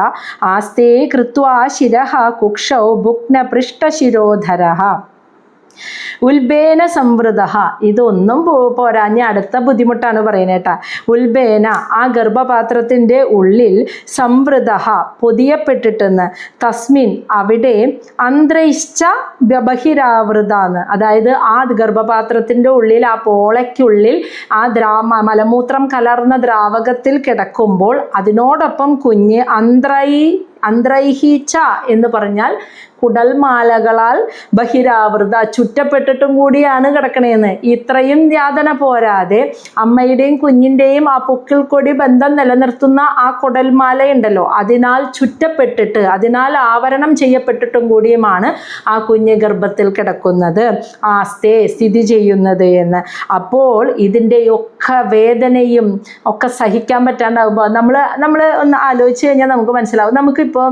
ആസ്തേ കൃത്വാ ശിരഃ കുക്ഷൗ ഭുഗ്ന പൃഷ്ഠശിരോധരഃ. ഉൽബേന സംവൃത, ഇതൊന്നും പോരാഞ്ഞ് അടുത്ത ബുദ്ധിമുട്ടാണ് പറയുന്നത് കേട്ടാ. ഉൽബേന, ആ ഗർഭപാത്രത്തിൻ്റെ ഉള്ളിൽ, സംവൃത, പൊതിയപ്പെട്ടിട്ടെന്ന്, തസ്മിൻ, അവിടെ, അന്ത്രൈശ്ച ബഹിരാവൃതാന്ന്, അതായത് ആ ഗർഭപാത്രത്തിൻ്റെ ഉള്ളിൽ, ആ പോളയ്ക്കുള്ളിൽ ആ മലമൂത്രം കലർന്ന ദ്രാവകത്തിൽ കിടക്കുമ്പോൾ അതിനോടൊപ്പം കുഞ്ഞ് അന്ത്രൈഹീച്ച എന്ന് പറഞ്ഞാൽ കുടൽമാലകളാൽ ബഹിരാവൃത, ചുറ്റപ്പെട്ടിട്ടും കൂടിയാണ് കിടക്കണേന്ന്. ഇത്രയും യാതന പോരാതെ അമ്മയുടെയും കുഞ്ഞിൻ്റെയും ആ പൊക്കിൾ കൊടി ബന്ധം നിലനിർത്തുന്ന ആ കുടൽമാലയുണ്ടല്ലോ, അതിനാൽ ചുറ്റപ്പെട്ടിട്ട്, അതിനാൽ ആവരണം ചെയ്യപ്പെട്ടിട്ടും കൂടിയുമാണ് ആ കുഞ്ഞ് ഗർഭത്തിൽ കിടക്കുന്നത്, ആസ്തേ, സ്ഥിതി ചെയ്യുന്നത് എന്ന്. അപ്പോൾ ഇതിൻ്റെയൊക്കെ വേദനയും ഒക്കെ സഹിക്കാൻ പറ്റാണ്ടാകുമ്പോൾ നമ്മൾ ഒന്ന് ആലോചിച്ച് കഴിഞ്ഞാൽ നമുക്ക് മനസ്സിലാവും. നമുക്കിപ്പോൾ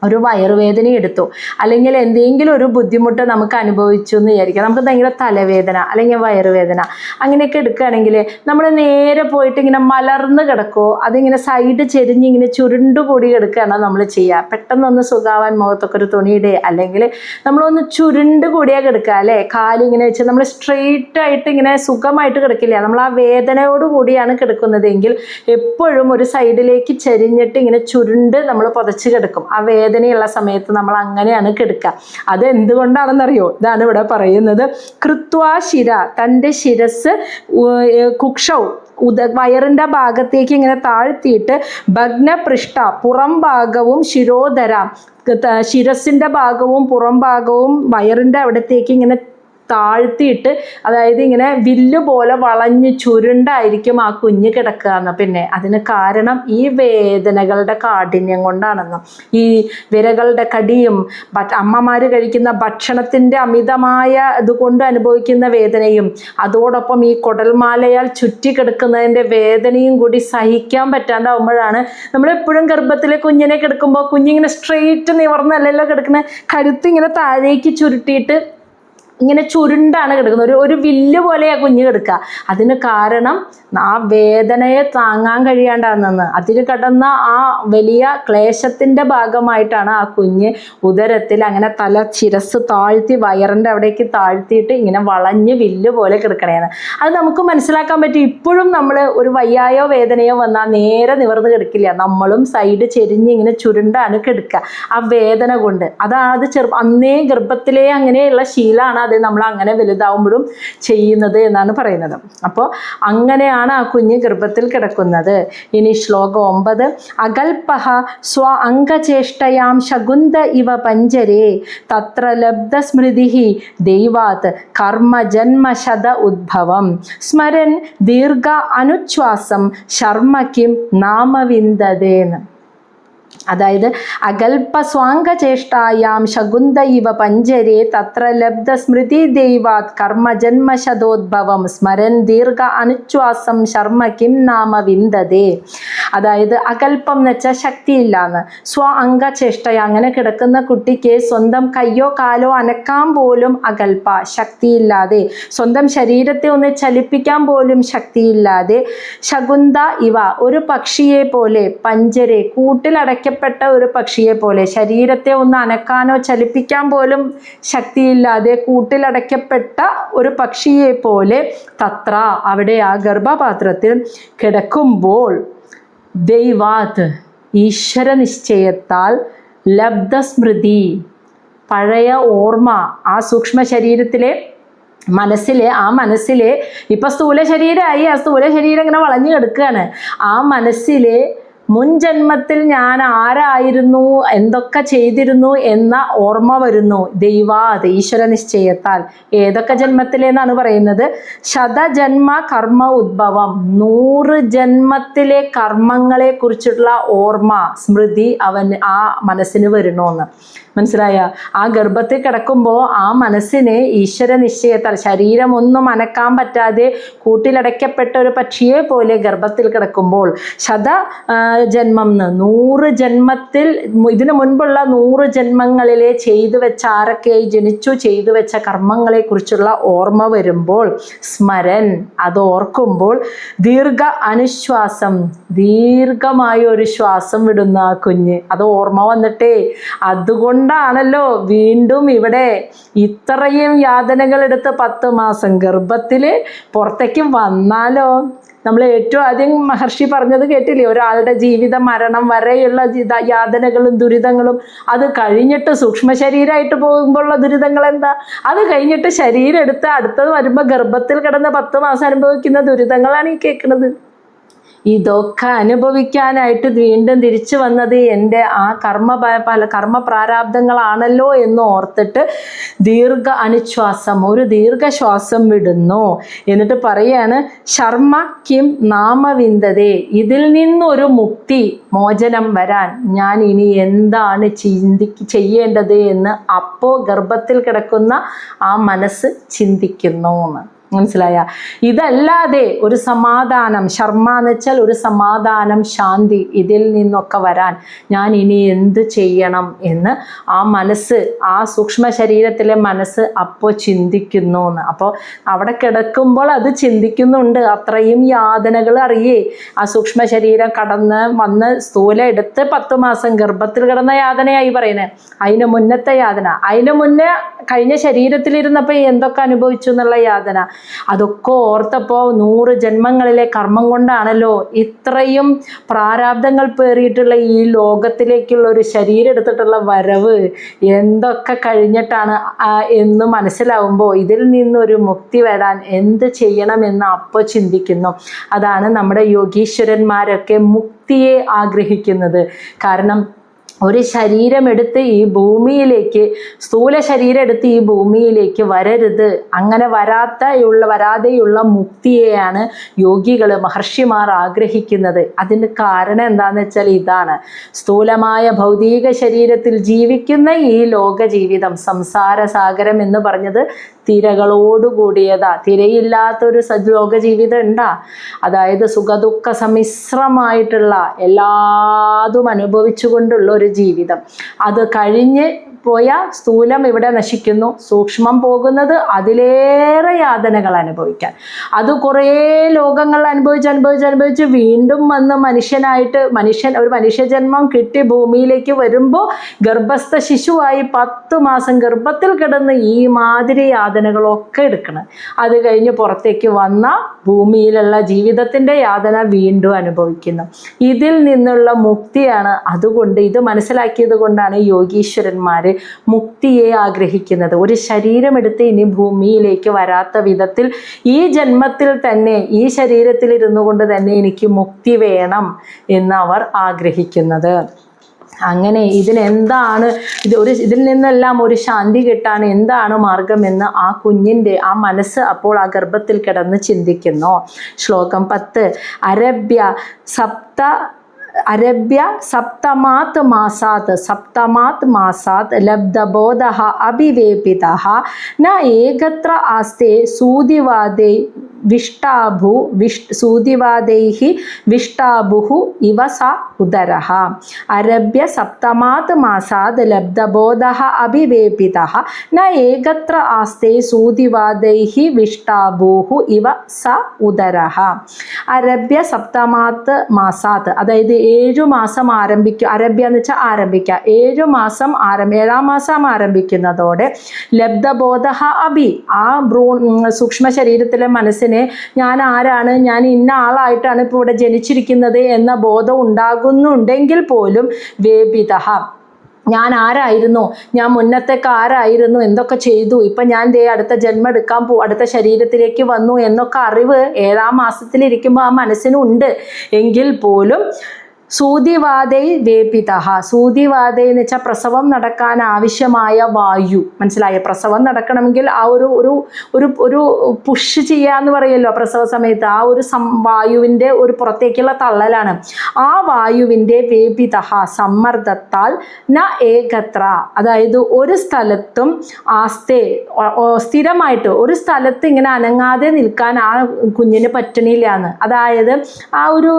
ഒരു വയറുവേദന എടുത്തു, അല്ലെങ്കിൽ എന്തെങ്കിലും ഒരു ബുദ്ധിമുട്ട് നമുക്ക് അനുഭവിച്ചു എന്ന് വിചാരിക്കുക, നമുക്ക് ഭയങ്കര തലവേദന അല്ലെങ്കിൽ വയറുവേദന അങ്ങനെയൊക്കെ എടുക്കുകയാണെങ്കിൽ നമ്മൾ നേരെ പോയിട്ട് ഇങ്ങനെ മലർന്ന് കിടക്കുമോ, അതിങ്ങനെ സൈഡ് ചെരിഞ്ഞിങ്ങനെ ചുരുണ്ടുകൂടി കിടക്കുകയാണോ നമ്മൾ ചെയ്യുക. പെട്ടെന്നൊന്ന് സുഖാവാൻ മുഖത്തൊക്കെ ഒരു തുണിയുടെ, അല്ലെങ്കിൽ നമ്മളൊന്ന് ചുരുണ്ട് കൂടിയാൽ കിടക്കുക അല്ലേ, കാലിങ്ങനെ വെച്ച് നമ്മൾ സ്ട്രെയിറ്റ് ആയിട്ട് ഇങ്ങനെ സുഖമായിട്ട് കിടക്കില്ല. നമ്മൾ ആ വേദനയോട് കൂടിയാണ് കിടക്കുന്നതെങ്കിൽ എപ്പോഴും ഒരു സൈഡിലേക്ക് ചെരിഞ്ഞിട്ട് ഇങ്ങനെ ചുരുണ്ട് നമ്മൾ പുതച്ച് കിടക്കും. ആ വേദനയുള്ള സമയത്ത് നമ്മൾ അങ്ങനെയാണ് കിടക്കുക. അത് എന്തുകൊണ്ടാണെന്നറിയോ? ഇതാണ് ഇവിടെ പറയുന്നത്. കൃത്വാ ശിര, തൻ്റെ ശിരസ്, കുക്ഷൗ, വയറിൻ്റെ ഭാഗത്തേക്ക് ഇങ്ങനെ താഴ്ത്തിയിട്ട്, ഭഗ്നപൃഷ്ഠ, പുറം ഭാഗവും, ശിരോധര, ശിരസിൻ്റെ ഭാഗവും പുറം ഭാഗവും വയറിൻ്റെ അവിടത്തേക്ക് ഇങ്ങനെ താഴ്ത്തിയിട്ട്, അതായത് ഇങ്ങനെ വില്ല് പോലെ വളഞ്ഞ് ചുരുണ്ടായിരിക്കും ആ കുഞ്ഞ് കിടക്കുക എന്ന്. പിന്നെ അതിന് കാരണം ഈ വേദനകളുടെ കാഠിന്യം കൊണ്ടാണെന്നും, ഈ വിരകളുടെ കടിയും അമ്മമാർ കഴിക്കുന്ന ഭക്ഷണത്തിൻ്റെ അമിതമായ ഇതുകൊണ്ട് അനുഭവിക്കുന്ന വേദനയും, അതോടൊപ്പം ഈ കുടൽമാലയാൽ ചുറ്റിക്കിടക്കുന്നതിൻ്റെ വേദനയും കൂടി സഹിക്കാൻ പറ്റാണ്ടാവുമ്പോഴാണ് നമ്മളെപ്പോഴും ഗർഭത്തിലെ കുഞ്ഞിനെ കിടക്കുമ്പോൾ കുഞ്ഞിങ്ങനെ സ്ട്രെയിറ്റ് നിവർന്നല്ലല്ലോ കിടക്കുന്നത്, കഴുത്തിങ്ങനെ താഴേക്ക് ചുരുട്ടിയിട്ട് ഇങ്ങനെ ചുരുണ്ടാണ് കിടക്കുന്നത്, ഒരു വില്ല് പോലെയാണ് കുഞ്ഞ് കിടക്കുക. അതിന് കാരണം ആ വേദനയെ താങ്ങാൻ കഴിയാണ്ടാണെന്ന്, അതിൽ കടന്ന ആ വലിയ ക്ലേശത്തിൻ്റെ ഭാഗമായിട്ടാണ് ആ കുഞ്ഞ് ഉദരത്തിൽ അങ്ങനെ തല ശിരസ് താഴ്ത്തി വയറിൻ്റെ അവിടേക്ക് താഴ്ത്തിയിട്ട് ഇങ്ങനെ വളഞ്ഞ് വില്ല് പോലെ കിടക്കണേന്ന്. അത് നമുക്ക് മനസ്സിലാക്കാൻ പറ്റും. ഇപ്പോഴും നമ്മൾ ഒരു വയ്യായോ വേദനയോ വന്നാൽ നേരെ നിവർന്ന് കിടക്കില്ല, നമ്മളും സൈഡ് ചെരിഞ്ഞ് ഇങ്ങനെ ചുരുണ്ടാണ് കിടക്കുക ആ വേദന കൊണ്ട്. അത് അന്നേ ഗർഭത്തിലേ അങ്ങനെയുള്ള ശീലമാണ്, അത് നമ്മൾ അങ്ങനെ വലുതാവുമ്പോഴും ചെയ്യുന്നത് എന്നാണ് പറയുന്നത്. അപ്പോൾ അങ്ങനെയാണ് ആ കുഞ്ഞ് ഗർഭത്തിൽ കിടക്കുന്നത്. ഇനി ശ്ലോകം 9. അകൽപഃ സ്വ അംഗചേഷ്ടയാം ശകുന്ത ഇവ പഞ്ചരേ തത്ര ലബ്ധ സ്മൃതിഃ ദൈവാത് കർമ്മ ജന്മ ശത ഉദ്ഭവം സ്മരൻ ദീർഘ അനുച്ഛ്വാസം ശർമ്മ കിം നാമവിന്ദതേന്ന്. അതായത് അകൽപ സ്വാംഗചേഷ്ടായാം ശകുന്ത ഇവ പഞ്ചരേ തത്ര ലബ്ധ സ്മൃതി ദൈവാത് കർമ്മ ജന്മ ശതോദ്ഭവം സ്മരൻ ദീർഘ അനുച്ഛ്വാസം ശർമ്മ കിം നാമ വിന്ദതേ. അതായത് അകൽപ്പം എന്ന് വെച്ചാൽ ശക്തിയില്ലാന്ന്, സ്വ അംഗചേഷ്ട, അങ്ങനെ കിടക്കുന്ന കുട്ടിക്ക് സ്വന്തം കയ്യോ കാലോ അനക്കാൻ പോലും അകൽപ്പ, ശക്തിയില്ലാതെ, സ്വന്തം ശരീരത്തെ ഒന്ന് ചലിപ്പിക്കാൻ പോലും ശക്തിയില്ലാതെ, ശകുന്ത ഇവ, ഒരു പക്ഷിയെ പോലെ, പഞ്ചരെ, കൂട്ടിലടയ്ക്കപ്പെട്ട ഒരു പക്ഷിയെ പോലെ, ശരീരത്തെ ഒന്ന് അനക്കാനോ ചലിപ്പിക്കാൻ പോലും ശക്തിയില്ലാതെ കൂട്ടിലടയ്ക്കപ്പെട്ട ഒരു പക്ഷിയെ പോലെ, തത്ര, അവിടെ ആ ഗർഭപാത്രത്തിൽ കിടക്കുമ്പോൾ, ദൈവാത്, ഈശ്വര നിശ്ചയത്താൽ, ലബ്ധസ്മൃതി, പഴയ ഓർമ്മ, ആ സൂക്ഷ്മ ശരീരത്തിലെ ഇപ്പം സ്ഥൂല ശരീരമായി, ആ സ്ഥൂല ശരീരം ഇങ്ങനെ വളഞ്ഞു കിടക്കുകയാണ്, ആ മനസ്സിലെ മുൻ ജന്മത്തിൽ ഞാൻ ആരായിരുന്നു, എന്തൊക്കെ ചെയ്തിരുന്നു എന്ന ഓർമ്മ വരുന്നു. ദൈവാത് ഈശ്വര നിശ്ചയത്താൽ. ഏതൊക്കെ ജന്മത്തിലെന്നാണ് പറയുന്നത്? ശതജന്മ കർമ്മ ഉദ്ഭവം, 100 ജന്മത്തിലെ കർമ്മങ്ങളെ കുറിച്ചുള്ള ഓർമ്മ, സ്മൃതി ആ മനസ്സിന് വരണമെന്ന്. മനസ്സിലായ? ആ ഗർഭത്തിൽ കിടക്കുമ്പോൾ ആ മനസ്സിനെ ഈശ്വര നിശ്ചയത്താൽ, ശരീരം ഒന്നും അനക്കാൻ പറ്റാതെ കൂട്ടിലടയ്ക്കപ്പെട്ട ഒരു പക്ഷിയെ പോലെ ഗർഭത്തിൽ കിടക്കുമ്പോൾ ജന്മം 100 ജന്മത്തിൽ, ഇതിനു മുൻപുള്ള 100 ജന്മങ്ങളിലെ ചെയ്തു വെച്ച, ആരൊക്കെയായി ജനിച്ചു ചെയ്തു വെച്ച കർമ്മങ്ങളെ കുറിച്ചുള്ള ഓർമ്മ വരുമ്പോൾ, സ്മരൻ, അത് ഓർക്കുമ്പോൾ ദീർഘ അനുശ്വാസം, ദീർഘമായ ഒരു ശ്വാസം വിടുന്ന ആ കുഞ്ഞ്, അത് ഓർമ്മ വന്നിട്ടേ അതുകൊണ്ടാണല്ലോ വീണ്ടും ഇവിടെ ഇത്രയും യാതനകൾ എടുത്ത് 10 മാസം ഗർഭത്തിൽ പുറത്തേക്ക് വന്നാലോ. നമ്മൾ ഏറ്റവും ആദ്യം മഹർഷി പറഞ്ഞത് കേട്ടില്ലേ? ഒരാളുടെ ജീവിത മരണം വരെയുള്ള യാതനകളും ദുരിതങ്ങളും, അത് കഴിഞ്ഞിട്ട് സൂക്ഷ്മ ശരീരമായിട്ട് പോകുമ്പോഴുള്ള ദുരിതങ്ങൾ എന്താ? അത് കഴിഞ്ഞിട്ട് ശരീരം എടുത്ത് അടുത്തത് വരുമ്പോൾ ഗർഭത്തിൽ കിടന്ന് 10 മാസം അനുഭവിക്കുന്ന ദുരിതങ്ങളാണ് ഈ കേൾക്കുന്നത്. ഇതൊക്കെ അനുഭവിക്കാനായിട്ട് വീണ്ടും തിരിച്ചു വന്നത് എൻ്റെ ആ കർമ്മ പ്രാരാബ്ദങ്ങളാണല്ലോ എന്ന് ഓർത്തിട്ട് ഒരു ദീർഘശ്വാസം വിടുന്നു. എന്നിട്ട് പറയാണ്, ശർമ്മ കിം നാമവിന്ദതേ, ഇതിൽ നിന്നൊരു മുക്തി, മോചനം വരാൻ ഞാൻ ഇനി എന്താണ് ചെയ്യേണ്ടത് എന്ന് അപ്പോൾ ഗർഭത്തിൽ കിടക്കുന്ന ആ മനസ്സ് ചിന്തിക്കുന്നു എന്ന്. മനസ്സിലായ? ഇതല്ലാതെ ഒരു സമാധാനം, ശർമ്മ എന്ന് വെച്ചാൽ ഒരു സമാധാനം, ശാന്തി, ഇതിൽ നിന്നൊക്കെ വരാൻ ഞാൻ ഇനി എന്ത് ചെയ്യണം എന്ന് ആ മനസ്സ്, ആ സൂക്ഷ്മ ശരീരത്തിലെ മനസ്സ് അപ്പോൾ ചിന്തിക്കുന്നു എന്ന്. അപ്പോൾ അവിടെ കിടക്കുമ്പോൾ അത് ചിന്തിക്കുന്നുണ്ട്. അത്രയും യാതനകൾ അറിയേ. ആ സൂക്ഷ്മ ശരീരം വന്ന് സ്ഥൂല എടുത്ത് 10 മാസം ഗർഭത്തിൽ കിടന്ന യാതനയായി പറയുന്നത്. അതിന് മുന്നത്തെ യാതന, അതിന് മുന്നേ കഴിഞ്ഞ ശരീരത്തിലിരുന്നപ്പോൾ എന്തൊക്കെ അനുഭവിച്ചു എന്നുള്ള യാതന, അതൊക്കെ ഓർത്തപ്പോൾ 100 ജന്മങ്ങളിലെ കർമ്മം കൊണ്ടാണല്ലോ ഇത്രയും പ്രാരാബ്ദങ്ങൾ പേറിയിട്ടുള്ള ഈ ലോകത്തിലേക്കുള്ള ഒരു ശരീരം എടുത്തിട്ടുള്ള വരവ്, എന്തൊക്കെ കഴിഞ്ഞിട്ടാണ് എന്ന് മനസ്സിലാവുമ്പോൾ ഇതിൽ നിന്നൊരു മുക്തി വരാൻ എന്ത് ചെയ്യണമെന്ന് അപ്പോൾ ചിന്തിക്കുന്നു. അതാണ് നമ്മുടെ യോഗീശ്വരന്മാരൊക്കെ മുക്തിയെ ആഗ്രഹിക്കുന്നത്. കാരണം ഒരു ശരീരമെടുത്ത് ഈ ഭൂമിയിലേക്ക്, സ്ഥൂല ശരീരം എടുത്ത് ഈ ഭൂമിയിലേക്ക് വരരുത്. അങ്ങനെ വരാതെയുള്ള മുക്തിയെയാണ് യോഗികൾ, മഹർഷിമാർ ആഗ്രഹിക്കുന്നത്. അതിന് കാരണം എന്താണെന്ന് വെച്ചാൽ ഇതാണ്. സ്ഥൂലമായ ഭൗതിക ശരീരത്തിൽ ജീവിക്കുന്ന ഈ ലോക ജീവിതം, സംസാര സാഗരം എന്ന് പറഞ്ഞത് തിരകളോടുകൂടിയതാ. തിരയില്ലാത്തൊരു ലോക ജീവിതം ഉണ്ടാ? അതായത് സുഖദുഃഖ സമ്മിശ്രമായിട്ടുള്ള എല്ലാതും അനുഭവിച്ചുകൊണ്ടുള്ള ഒരു ജീവിതം. അത് കഴിഞ്ഞ് പോയ സ്ഥൂലം ഇവിടെ നശിക്കുന്നു, സൂക്ഷ്മം പോകുന്നത് അതിലേറെ യാതനകൾ അനുഭവിക്കാൻ. അത് കുറേ ലോകങ്ങൾ അനുഭവിച്ച് വീണ്ടും വന്ന് ഒരു മനുഷ്യജന്മം കിട്ടി ഭൂമിയിലേക്ക് വരുമ്പോൾ ഗർഭസ്ഥ ശിശുവായി 10 മാസം ഗർഭത്തിൽ കിടന്ന് ഈ മാതിരി യാതനകളൊക്കെ എടുക്കണം. അത് കഴിഞ്ഞ് പുറത്തേക്ക് വന്ന ഭൂമിയിലുള്ള ജീവിതത്തിൻ്റെ യാതന വീണ്ടും അനുഭവിക്കുന്നു. ഇതിൽ നിന്നുള്ള മുക്തിയാണ്. അതുകൊണ്ട് ഇത് മനസ്സിലാക്കിയത് കൊണ്ടാണ് യോഗീശ്വരന്മാർ മുക്തിയെ ആഗ്രഹിക്കുന്നത്. ഒരു ശരീരമെടുത്ത് ഇനി ഭൂമിയിലേക്ക് വരാത്ത വിധത്തിൽ ഈ ജന്മത്തിൽ തന്നെ, ഈ ശരീരത്തിൽ ഇരുന്നു കൊണ്ട് തന്നെ എനിക്ക് മുക്തി വേണം എന്ന് അവർ ആഗ്രഹിക്കുന്നത്. അങ്ങനെ ഇതിനെന്താണ് ഇതിൽ നിന്നെല്ലാം ഒരു ശാന്തി കിട്ടാൻ എന്താണ് മാർഗമെന്ന് ആ കുഞ്ഞിൻ്റെ ആ മനസ്സ് അപ്പോൾ ആ ഗർഭത്തിൽ കിടന്ന് ചിന്തിക്കുന്നു. ശ്ലോകം 10. അരഭ്യ സപ്തമാത് മാസാത് ലബ്ധബോധഃ അഭിവേപിതഃ ന ഏകത്ര ആസ്തേ സൂതിവാദൈഃ വിഷ്ടാഭുഃ ഇവ സ ഉദരഃ. അരഭ്യ സപ്തമാത് മാസാത് ലബ്ധബോധഃ അഭിവേപിതഃ ന ഏകത്ര ആസ്തേ സൂതിവാദൈഃ വിഷ്ടാഭുഃ ഇവ സ ഉദരഃ. അരഭ്യ സപ്തമാത് മാസാത്, അതായത് 7 മാസം ആരംഭിക്കുക. അരഭ്യ എന്ന് വെച്ചാൽ ആരംഭിക്കുക. 7 മാസം 7-ാം മാസം ആരംഭിക്കുന്നതോടെ ലബ്ധബോധ അഭി, ആ സൂക്ഷ്മ ശരീരത്തിലെ മനസ്സിനെ ഞാൻ ആരാണ്, ഞാൻ ഇന്ന ആളായിട്ടാണ് ഇപ്പോൾ ഇവിടെ ജനിച്ചിരിക്കുന്നത് എന്ന ബോധം ഉണ്ടാകുന്നുണ്ടെങ്കിൽ പോലും വേപിത, ഞാൻ ആരായിരുന്നു, ഞാൻ മുന്നത്തേക്ക് ആരായിരുന്നു, എന്തൊക്കെ ചെയ്തു, ഇപ്പം ഞാൻ അടുത്ത ജന്മം എടുക്കാൻ അടുത്ത ശരീരത്തിലേക്ക് വന്നു എന്നൊക്കെ അറിവ് 7-ാം മാസത്തിലിരിക്കുമ്പോൾ ആ മനസ്സിനുണ്ട്. എങ്കിൽ പോലും സൂതിവാതൈ വേപിത. സൂതിവാതൈ എന്ന് വെച്ചാൽ പ്രസവം നടക്കാൻ ആവശ്യമായ വായു. മനസ്സിലായ? പ്രസവം നടക്കണമെങ്കിൽ ആ ഒരു ഒരു ഒരു ഒരു പുഷ് ചെയ്യാന്ന് പറയുമല്ലോ പ്രസവ സമയത്ത്. ആ ഒരു വായുവിൻ്റെ ഒരു പുറത്തേക്കുള്ള തള്ളലാണ്. ആ വായുവിൻ്റെ വേപിത സമ്മർദ്ദത്താൽ ന ഏകത്ര, അതായത് ഒരു സ്ഥലത്തും സ്ഥിരമായിട്ട് ഒരു സ്ഥലത്ത് ഇങ്ങനെ അനങ്ങാതെ നിൽക്കാൻ ആ കുഞ്ഞിന് പറ്റണില്ലാന്ന്. അതായത് ആ ഒരു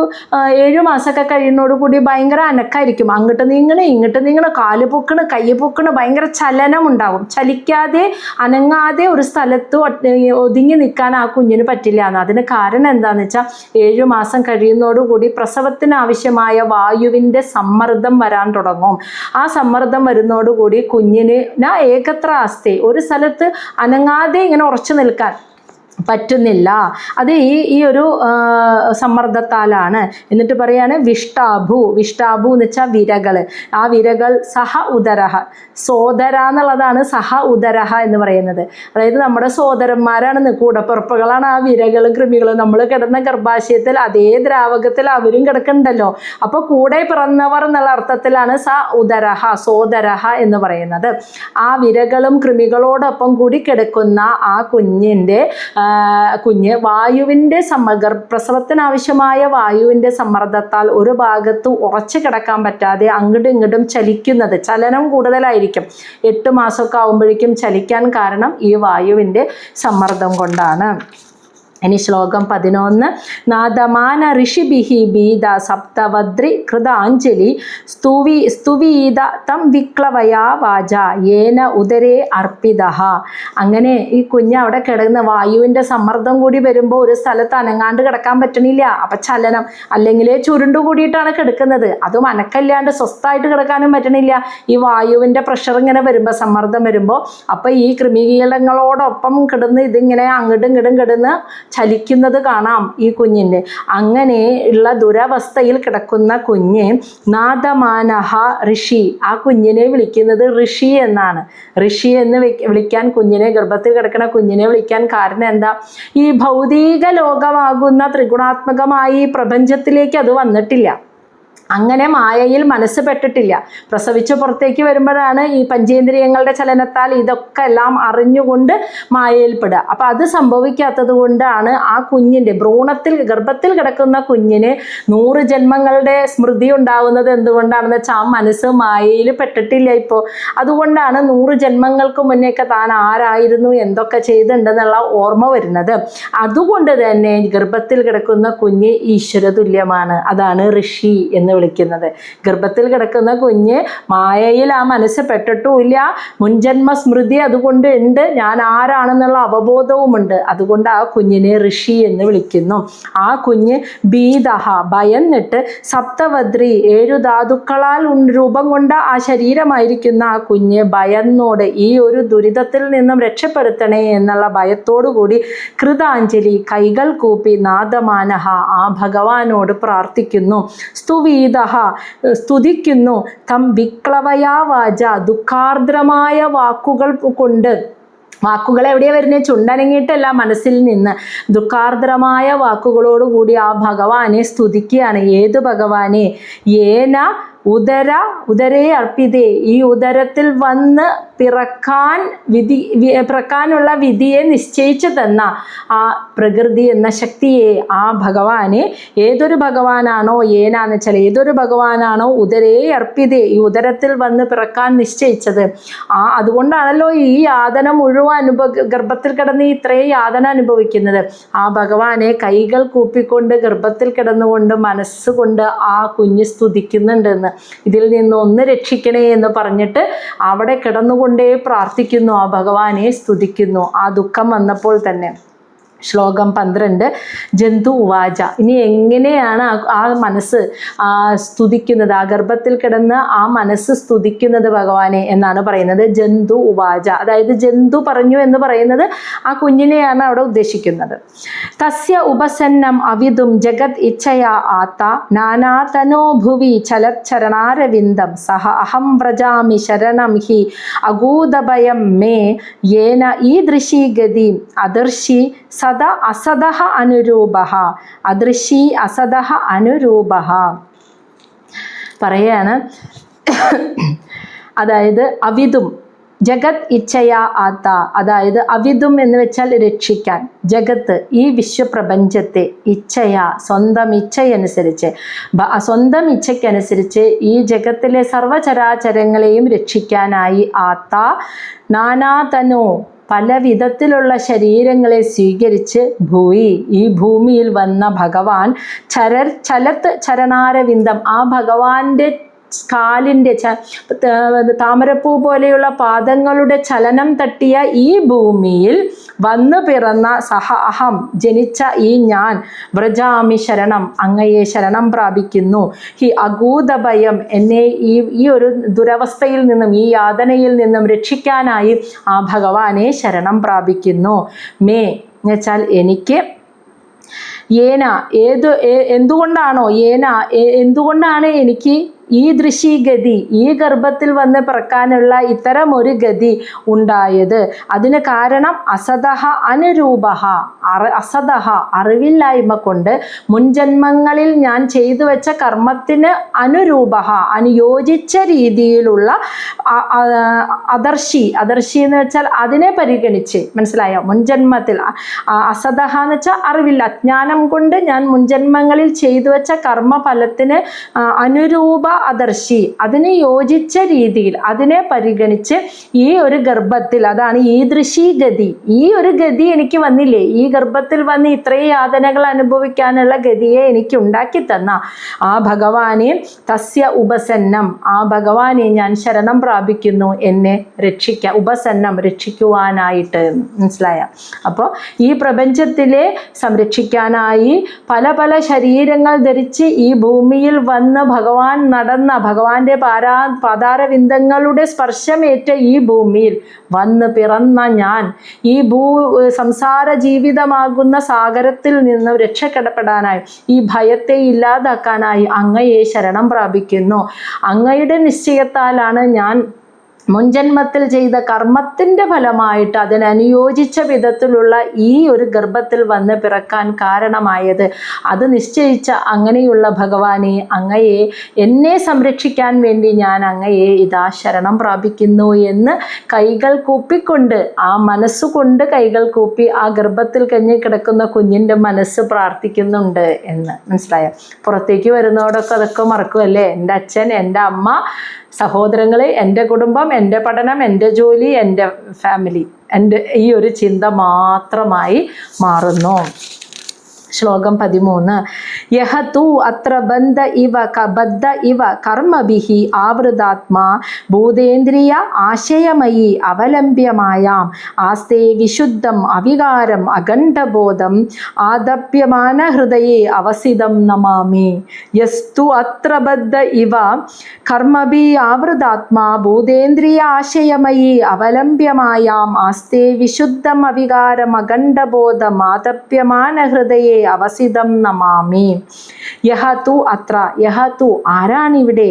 7 മാസമൊക്കെ കഴിയുന്നതോടുകൂടി ഭയങ്കര അനക്കായിരിക്കും. അങ്ങോട്ട് നീങ്ങണ് ഇങ്ങോട്ട് നീങ്ങണ്, കാല് പൊക്കണ് കൈ പൊക്കണ്, ഭയങ്കര ചലനം ഉണ്ടാവും. ചലിക്കാതെ അനങ്ങാതെ ഒരു സ്ഥലത്ത് ഒതുങ്ങി നിൽക്കാൻ ആ കുഞ്ഞിന് പറ്റില്ല എന്ന്. അതിന് കാരണം എന്താണെന്ന് വെച്ചാൽ 7 മാസം കഴിയുന്നതോടുകൂടി പ്രസവത്തിന് ആവശ്യമായ വായുവിൻ്റെ സമ്മർദ്ദം വരാൻ തുടങ്ങും. ആ സമ്മർദ്ദം വരുന്നതോടുകൂടി കുഞ്ഞിന് ഏകത്ര ആസ്തി, ഒരു സ്ഥലത്ത് അനങ്ങാതെ ഇങ്ങനെ ഉറച്ചു നിൽക്കാൻ പറ്റുന്നില്ല. അത് ഈ ഒരു സമ്മർദ്ദത്താലാണ്. എന്നിട്ട് പറയാണ് വിഷ്ടാഭു. വിഷ്ടാഭു എന്ന് വെച്ചാൽ വിരകൾ. ആ വിരകൾ സഹ ഉദരഹ, സോദര എന്നുള്ളതാണ് സഹ ഉദരഹ എന്ന് പറയുന്നത്. അതായത് നമ്മുടെ സോദരന്മാരാണ്, കൂടപ്പിറപ്പുകളാണ് ആ വിരകളും കൃമികളും. നമ്മൾ കിടന്ന ഗർഭാശയത്തിൽ അതേ ദ്രാവകത്തിൽ അവരും കിടക്കുന്നുണ്ടല്ലോ. അപ്പോൾ കൂടെ പിറന്നവർ എന്നുള്ള അർത്ഥത്തിലാണ് സ ഉദരഹ, സോദരഹ എന്ന് പറയുന്നത്. ആ വിരകളും കൃമികളോടൊപ്പം കൂടി കിടക്കുന്ന ആ കുഞ്ഞ് വായുവിൻ്റെ പ്രസവത്തിനാവശ്യമായ വായുവിൻ്റെ സമ്മർദ്ദത്താൽ ഒരു ഭാഗത്ത് ഉറച്ചു കിടക്കാൻ പറ്റാതെ അങ്ങോട്ടും ഇങ്ങോട്ടും ചലിക്കുന്നത്, ചലനം കൂടുതലായിരിക്കും. 8 മാസമൊക്കെ ആകുമ്പോഴേക്കും ചലിക്കാൻ കാരണം ഈ വായുവിൻ്റെ സമ്മർദ്ദം കൊണ്ടാണ്. ഇനി ശ്ലോകം 11. നാദമാന ഋഷിഭിഹി ബീത സപ്തവദ്രി കൃതാഞ്ജലി സ്തുവീത തം വിക്ലവയാ വാച യേന ഉദരേ അർപ്പിത. അങ്ങനെ ഈ കുഞ്ഞ് അവിടെ കിടന്ന് വായുവിൻ്റെ സമ്മർദ്ദം കൂടി വരുമ്പോൾ ഒരു സ്ഥലത്ത് അനങ്ങാണ്ട് കിടക്കാൻ പറ്റണില്ല. അപ്പം ചലനം, അല്ലെങ്കിൽ ചുരുണ്ടു കൂടിയിട്ടാണ് കിടക്കുന്നത്. അതും അനക്കല്ലാണ്ട് സ്വസ്ഥമായിട്ട് കിടക്കാനും പറ്റണില്ല. ഈ വായുവിൻ്റെ പ്രഷർ ഇങ്ങനെ വരുമ്പോൾ, സമ്മർദ്ദം വരുമ്പോൾ, അപ്പം ഈ കൃമികീടങ്ങളോടൊപ്പം കിടന്ന് ഇതിങ്ങനെ അങ്ങോട്ടും ഇങ്ങോട്ടും കിടന്ന് ചലിക്കുന്നത് കാണാം ഈ കുഞ്ഞിൻ്റെ. അങ്ങനെ ഉള്ള ദുരവസ്ഥയിൽ കിടക്കുന്ന കുഞ്ഞ് നാദമാനഹ ഋഷി, ആ കുഞ്ഞിനെ വിളിക്കുന്നത് ഋഷി എന്നാണ്. ഋഷി എന്ന് വിളിക്കാൻ കുഞ്ഞിനെ, ഗർഭത്തിൽ കിടക്കുന്ന കുഞ്ഞിനെ വിളിക്കാൻ കാരണം എന്താ? ഈ ഭൗതിക ലോകമാകുന്ന ത്രിഗുണാത്മകമായി പ്രപഞ്ചത്തിലേക്ക് അത് വന്നിട്ടില്ല. അങ്ങനെ മായയിൽ മനസ്സ് പെട്ടിട്ടില്ല. പ്രസവിച്ച് പുറത്തേക്ക് വരുമ്പോഴാണ് ഈ പഞ്ചേന്ദ്രിയങ്ങളുടെ ചലനത്താൽ ഇതൊക്കെ എല്ലാം അറിഞ്ഞുകൊണ്ട് മായയിൽപ്പെടുക. അപ്പം അത് സംഭവിക്കാത്തത് കൊണ്ടാണ് ആ കുഞ്ഞിൻ്റെ ഗർഭത്തിൽ കിടക്കുന്ന കുഞ്ഞിന് 100 ജന്മങ്ങളുടെ സ്മൃതി ഉണ്ടാവുന്നത്. എന്തുകൊണ്ടാണെന്ന് വെച്ചാൽ ആ മനസ്സ് മായയിൽ പെട്ടിട്ടില്ല ഇപ്പോൾ. അതുകൊണ്ടാണ് 100 ജന്മങ്ങൾക്ക് മുന്നേയൊക്കെ താൻ ആരായിരുന്നു, എന്തൊക്കെ ചെയ്തിട്ടുണ്ടെന്നുള്ള ഓർമ്മ വരുന്നത്. അതുകൊണ്ട് തന്നെ ഗർഭത്തിൽ കിടക്കുന്ന കുഞ്ഞ് ഈശ്വര തുല്യമാണ്. അതാണ് ഋഷി എന്ന് വിളിക്കുന്നത്. ഗർഭത്തിൽ കിടക്കുന്ന കുഞ്ഞ് മായയിൽ ആ മനസ്സ് പെട്ടിട്ടുമില്ല. മുൻജന്മ സ്മൃതി അതുകൊണ്ട് ഉണ്ട്, ഞാൻ ആരാണെന്നുള്ള അവബോധവുമുണ്ട്. അതുകൊണ്ട് ആ കുഞ്ഞിനെ ഋഷി എന്ന് വിളിക്കുന്നു. ആ കുഞ്ഞ് ഭീതഹ, ഭയന്നിട്ട്, സപ്തവദ്രി 7 ധാതുക്കളാൽ രൂപം കൊണ്ട ആ ശരീരമായിരിക്കുന്ന ആ കുഞ്ഞ് ഭയന്നോട് ഈ ഒരു ദുരിതത്തിൽ നിന്നും രക്ഷപ്പെടുത്തണേ എന്നുള്ള ഭയത്തോടു കൂടി കൃതാഞ്ജലി, കൈകൾ കൂപ്പി, നാദമാനഹ, ആ ഭഗവാനോട് പ്രാർത്ഥിക്കുന്നു. സ്തുതിക്കുന്നു. തം വിക്ലവയാ വാച, ദുഃഖാർദ്രമായ വാക്കുകൾ കൊണ്ട്. വാക്കുകൾ എവിടെയാണ് വരുന്നത്? ചുണ്ടനങ്ങിയിട്ടല്ല, മനസ്സിൽ നിന്ന് ദുഃഖാർദ്രമായ വാക്കുകളോടുകൂടി ആ ഭഗവാനെ സ്തുതിക്കുകയാണ്. ഏത് ഭഗവാനെ? ഏന ഉദരേ അർപ്പിതേ, ഈ ഉദരത്തിൽ വന്ന് പിറക്കാനുള്ള വിധിയെ നിശ്ചയിച്ചു തന്ന ആ പ്രകൃതി എന്ന ശക്തിയെ, ആ ഭഗവാനെ, ഏതൊരു ഭഗവാനാണോ, ഏനാന്ന് വെച്ചാൽ ഏതൊരു ഭഗവാനാണോ ഉദരേ അർപ്പിതേ, ഈ ഉദരത്തിൽ വന്ന് പിറക്കാൻ നിശ്ചയിച്ചത്, അതുകൊണ്ടാണല്ലോ ഈ യാതന മുഴുവൻ ഗർഭത്തിൽ കിടന്ന് ഇത്രയും യാതന അനുഭവിക്കുന്നത്. ആ ഭഗവാനെ കൈകൾ കൂപ്പിക്കൊണ്ട് ഗർഭത്തിൽ കിടന്നുകൊണ്ട് മനസ്സുകൊണ്ട് ആ കുഞ്ഞ് സ്തുതിക്കുന്നുണ്ടെന്ന്. ഇതിൽ നിന്ന് ഒന്ന് രക്ഷിക്കണേ എന്ന് പറഞ്ഞിട്ട് അവിടെ കിടന്നുകൊണ്ടേ പ്രാർത്ഥിക്കുന്നു, ആ ഭഗവാനെ സ്തുതിക്കുന്നു. ആ ദുഃഖം വന്നപ്പോൾ തന്നെ. ശ്ലോകം 12. ജന്തു ഉവാച. ഇനി എങ്ങനെയാണ് ആ മനസ്സ് സ്തുതിക്കുന്നത്? ആ ഗർഭത്തിൽ കിടന്ന് ആ മനസ്സ് സ്തുതിക്കുന്നത് ഭഗവാനെ എന്നാണ് പറയുന്നത്. ജന്തു ഉവാച, അതായത് ജന്തു പറഞ്ഞു എന്ന് പറയുന്നത് ആ കുഞ്ഞിനെയാണ് അവിടെ ഉദ്ദേശിക്കുന്നത്. തസ്യ ഉപസന്നം അവിതും ജഗത് ഇച്ഛയാ ആത്ത നാനാതനോ ഭുവി ചലച്ചരണാരവിന്ദം സഹ അഹം വ്രജാമി ശരണം ഹി അഗൂതഭയം മേ യേന ഈദൃശി ഗതി അദർശി സദാ അസദഃ അനുരൂപഃ. അദൃശി അസദഃ അനുരൂപഃ. പറയാണ്. അതായത് അവിതും ജഗത് ഇച്ഛയാ ആത്ത, അതായത് അവിതും എന്ന് വെച്ചാൽ രക്ഷിക്കാൻ, ജഗത്ത് ഈ വിശ്വപ്രപഞ്ചത്തെ ഇച്ഛയാ സ്വന്തം ഇച്ഛയനുസരിച്ച്, സ്വന്തം ഇച്ഛയ്ക്കനുസരിച്ച് ഈ ജഗത്തിലെ സർവചരാചരങ്ങളെയും രക്ഷിക്കാനായി ആത്ത നാനാതനോ പല വിധത്തിലുള്ള ശരീരങ്ങളെ സ്വീകരിച്ച് ഭൂയി ഈ ഭൂമിയിൽ വന്ന ഭഗവാൻ ചലത്ത് ചരണാരവിന്ദം, ആ ഭഗവാന്റെ കാലിൻ്റെ താമരപ്പൂ പോലെയുള്ള പാദങ്ങളുടെ ചലനം തട്ടിയ ഈ ഭൂമിയിൽ വന്നു പിറന്ന അഹം ജനിച്ച ഈ ഞാൻ വ്രജാമി ശരണം, അങ്ങയെ ശരണം പ്രാപിക്കുന്നു. ഹി അഗൂതഭയം, എന്നെ ഈ ഒരു ദുരവസ്ഥയിൽ നിന്നും ഈ യാതനയിൽ നിന്നും രക്ഷിക്കാനായി ആ ഭഗവാനെ ശരണം പ്രാപിക്കുന്നു. മേ എന്ന് വെച്ചാൽ എനിക്ക്, ഏന എന്തുകൊണ്ടാണ് എനിക്ക് ഈ ദൃശീഗതി, ഈ ഗർഭത്തിൽ വന്ന് പിറക്കാനുള്ള ഇത്തരം ഒരു ഗതി ഉണ്ടായത്? അതിന് കാരണം അസതഹ അനുരൂപഹ, അസതഹ അറിവില്ലായ്മ കൊണ്ട് മുൻജന്മങ്ങളിൽ ഞാൻ ചെയ്തു വെച്ച കർമ്മത്തിന് അനുരൂപഹ അനുയോജിച്ച രീതിയിലുള്ള അദർശി എന്ന് വെച്ചാൽ അതിനെ പരിഗണിച്ച്, മനസ്സിലായോ? മുൻജന്മത്തിൽ അസതഹ എന്ന് വെച്ചാൽ അറിവില്ല, അജ്ഞാനം കൊണ്ട് ഞാൻ മുൻജന്മങ്ങളിൽ ചെയ്തു വെച്ച കർമ്മഫലത്തിന് അനുരൂപ അദർശി, അതിന് യോജിച്ച രീതിയിൽ അതിനെ പരിഗണിച്ച് ഈ ഒരു ഗർഭത്തിൽ, അതാണ് ഈ ദൃശീഗതി, ഈ ഒരു ഗതി എനിക്ക് വന്നില്ലേ, ഈ ഗർഭത്തിൽ വന്ന് ഇത്രയും യാതനകൾ അനുഭവിക്കാനുള്ള ഗതിയെ എനിക്ക് ഉണ്ടാക്കി തന്ന ആ ഭഗവാനെ തസ്യ ഉപസന്നം, ആ ഭഗവാനെ ഞാൻ ശരണം പ്രാപിക്കുന്നു, എന്നെ ഉപസന്നം രക്ഷിക്കുവാനായിട്ട്. മനസ്സിലായ? അപ്പോൾ ഈ പ്രപഞ്ചത്തിലെ സംരക്ഷിക്കാനായി പല പല ശരീരങ്ങൾ ധരിച്ച് ഈ ഭൂമിയിൽ വന്ന് ഭഗവാൻ നടന്ന, ഭഗവാന്റെ പാതാരവിന്ദങ്ങളുടെ സ്പർശമേറ്റ ഈ ഭൂമിയിൽ വന്ന് പിറന്ന ഞാൻ ഈ സംസാര ജീവിതമാകുന്ന സാഗരത്തിൽ നിന്ന് രക്ഷപ്പെടാനായി, ഈ ഭയത്തെ ഇല്ലാതാക്കാനായി അങ്ങയെ ശരണം പ്രാപിക്കുന്നു. അങ്ങയുടെ നിശ്ചയത്താലാണ് ഞാൻ മുൻജന്മത്തിൽ ചെയ്ത കർമ്മത്തിൻ്റെ ഫലമായിട്ട് അതിനനുയോജിച്ച വിധത്തിലുള്ള ഈ ഒരു ഗർഭത്തിൽ വന്ന് പിറക്കാൻ കാരണമായത്. അത് നിശ്ചയിച്ച അങ്ങനെയുള്ള ഭഗവാനെ, അങ്ങയെ എന്നെ സംരക്ഷിക്കാൻ വേണ്ടി ഞാൻ അങ്ങയെ ഇതാ ശരണം പ്രാപിക്കുന്നു എന്ന് കൈകൾ കൂപ്പിക്കൊണ്ട്, ആ മനസ്സുകൊണ്ട് കൈകൾ കൂപ്പി ആ ഗർഭത്തിൽ കഞ്ഞി കിടക്കുന്ന കുഞ്ഞിൻ്റെ മനസ്സ് പ്രാർത്ഥിക്കുന്നുണ്ട് എന്ന്. മനസ്സിലായോ? പുറത്തേക്ക് വരുന്നതോടൊക്കെ അതൊക്കെ മറക്കുമല്ലേ? എൻ്റെ അച്ഛൻ, എൻ്റെ അമ്മ, സഹോദരങ്ങൾ, എൻ്റെ കുടുംബം, എൻ്റെ പഠനം, എൻ്റെ ജോലി, എൻ്റെ ഫാമിലി, എൻ്റെ ഈ ഒരു ചിന്ത മാത്രമായി മാറുന്നു. ശ്ലോകം 13. യഹ തു അത്ര ബദ്ധ ഇവ കർമ്മഭിഹി ആവൃതാത്മാ ഭൂതേന്ദ്രിയ ആശയമയി അവലംബ്യമായാം ആസ്തേ വിശുദ്ധം അവികാരം അഖണ്ഡബോധം ആദപ്യമാന ഹൃദയേ അവസിതം നമാമി. യസ്തു അത്ര ബദ്ധ ഇവ കർമ്മഭി ആവൃതാത്മാ ഭൂതേന്ദ്രിയ ആശയമയി അവലംബ്യമായാം ആസ്തേ വിശുദ്ധം അവികാരം അഖണ്ഡബോധം ആദപ്യമാന ഹൃദയേ അവസിതം നമാമി. യഹതു അത്ര, യഹതു ആരാണിവിടെ,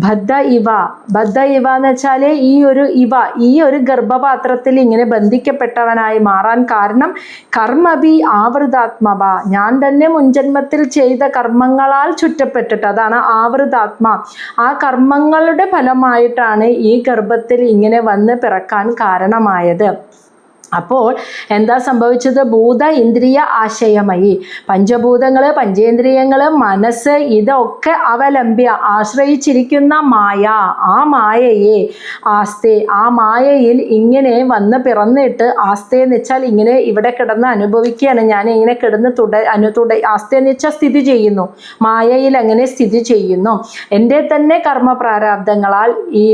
ബദ്ധ ഇവ എന്ന് വെച്ചാൽ ഈ ഒരു ഗർഭപാത്രത്തിൽ ഇങ്ങനെ ബന്ധിക്കപ്പെട്ടവനായി മാറാൻ കാരണം കർമ്മഭി ആവൃതാത്മഭ, ഞാൻ തന്നെ മുൻജന്മത്തിൽ ചെയ്ത കർമ്മങ്ങളാൽ ചുറ്റപ്പെട്ടിട്ട്, അതാണ് ആവൃതാത്മ. ആ കർമ്മങ്ങളുടെ ഫലമായിട്ടാണ് ഈ ഗർഭത്തിൽ ഇങ്ങനെ വന്ന് പിറക്കാൻ കാരണമായത്. അപ്പോൾ എന്താ സംഭവിച്ചത്? ഭൂത ഇന്ദ്രിയ ആശയമയി, പഞ്ചഭൂതങ്ങൾ, പഞ്ചേന്ദ്രിയങ്ങൾ, മനസ്സ്, ഇതൊക്കെ അവലംബ്യ ആശ്രയിച്ചിരിക്കുന്ന മായ, ആ മായയെ ആസ്തേ, ആ മായയിൽ ഇങ്ങനെ വന്ന് പിറന്നിട്ട്, ആസ്തേ എന്ന് വെച്ചാൽ ഇങ്ങനെ ഇവിടെ കിടന്ന് അനുഭവിക്കുകയാണ്, ഞാൻ ഇങ്ങനെ കിടന്ന് ആസ്തേ എന്ന് വെച്ചാൽ സ്ഥിതി ചെയ്യുന്നു, മായയിൽ അങ്ങനെ സ്ഥിതി ചെയ്യുന്നു. എൻ്റെ തന്നെ കർമ്മപ്രാരാബ്ദങ്ങളാൽ ഈ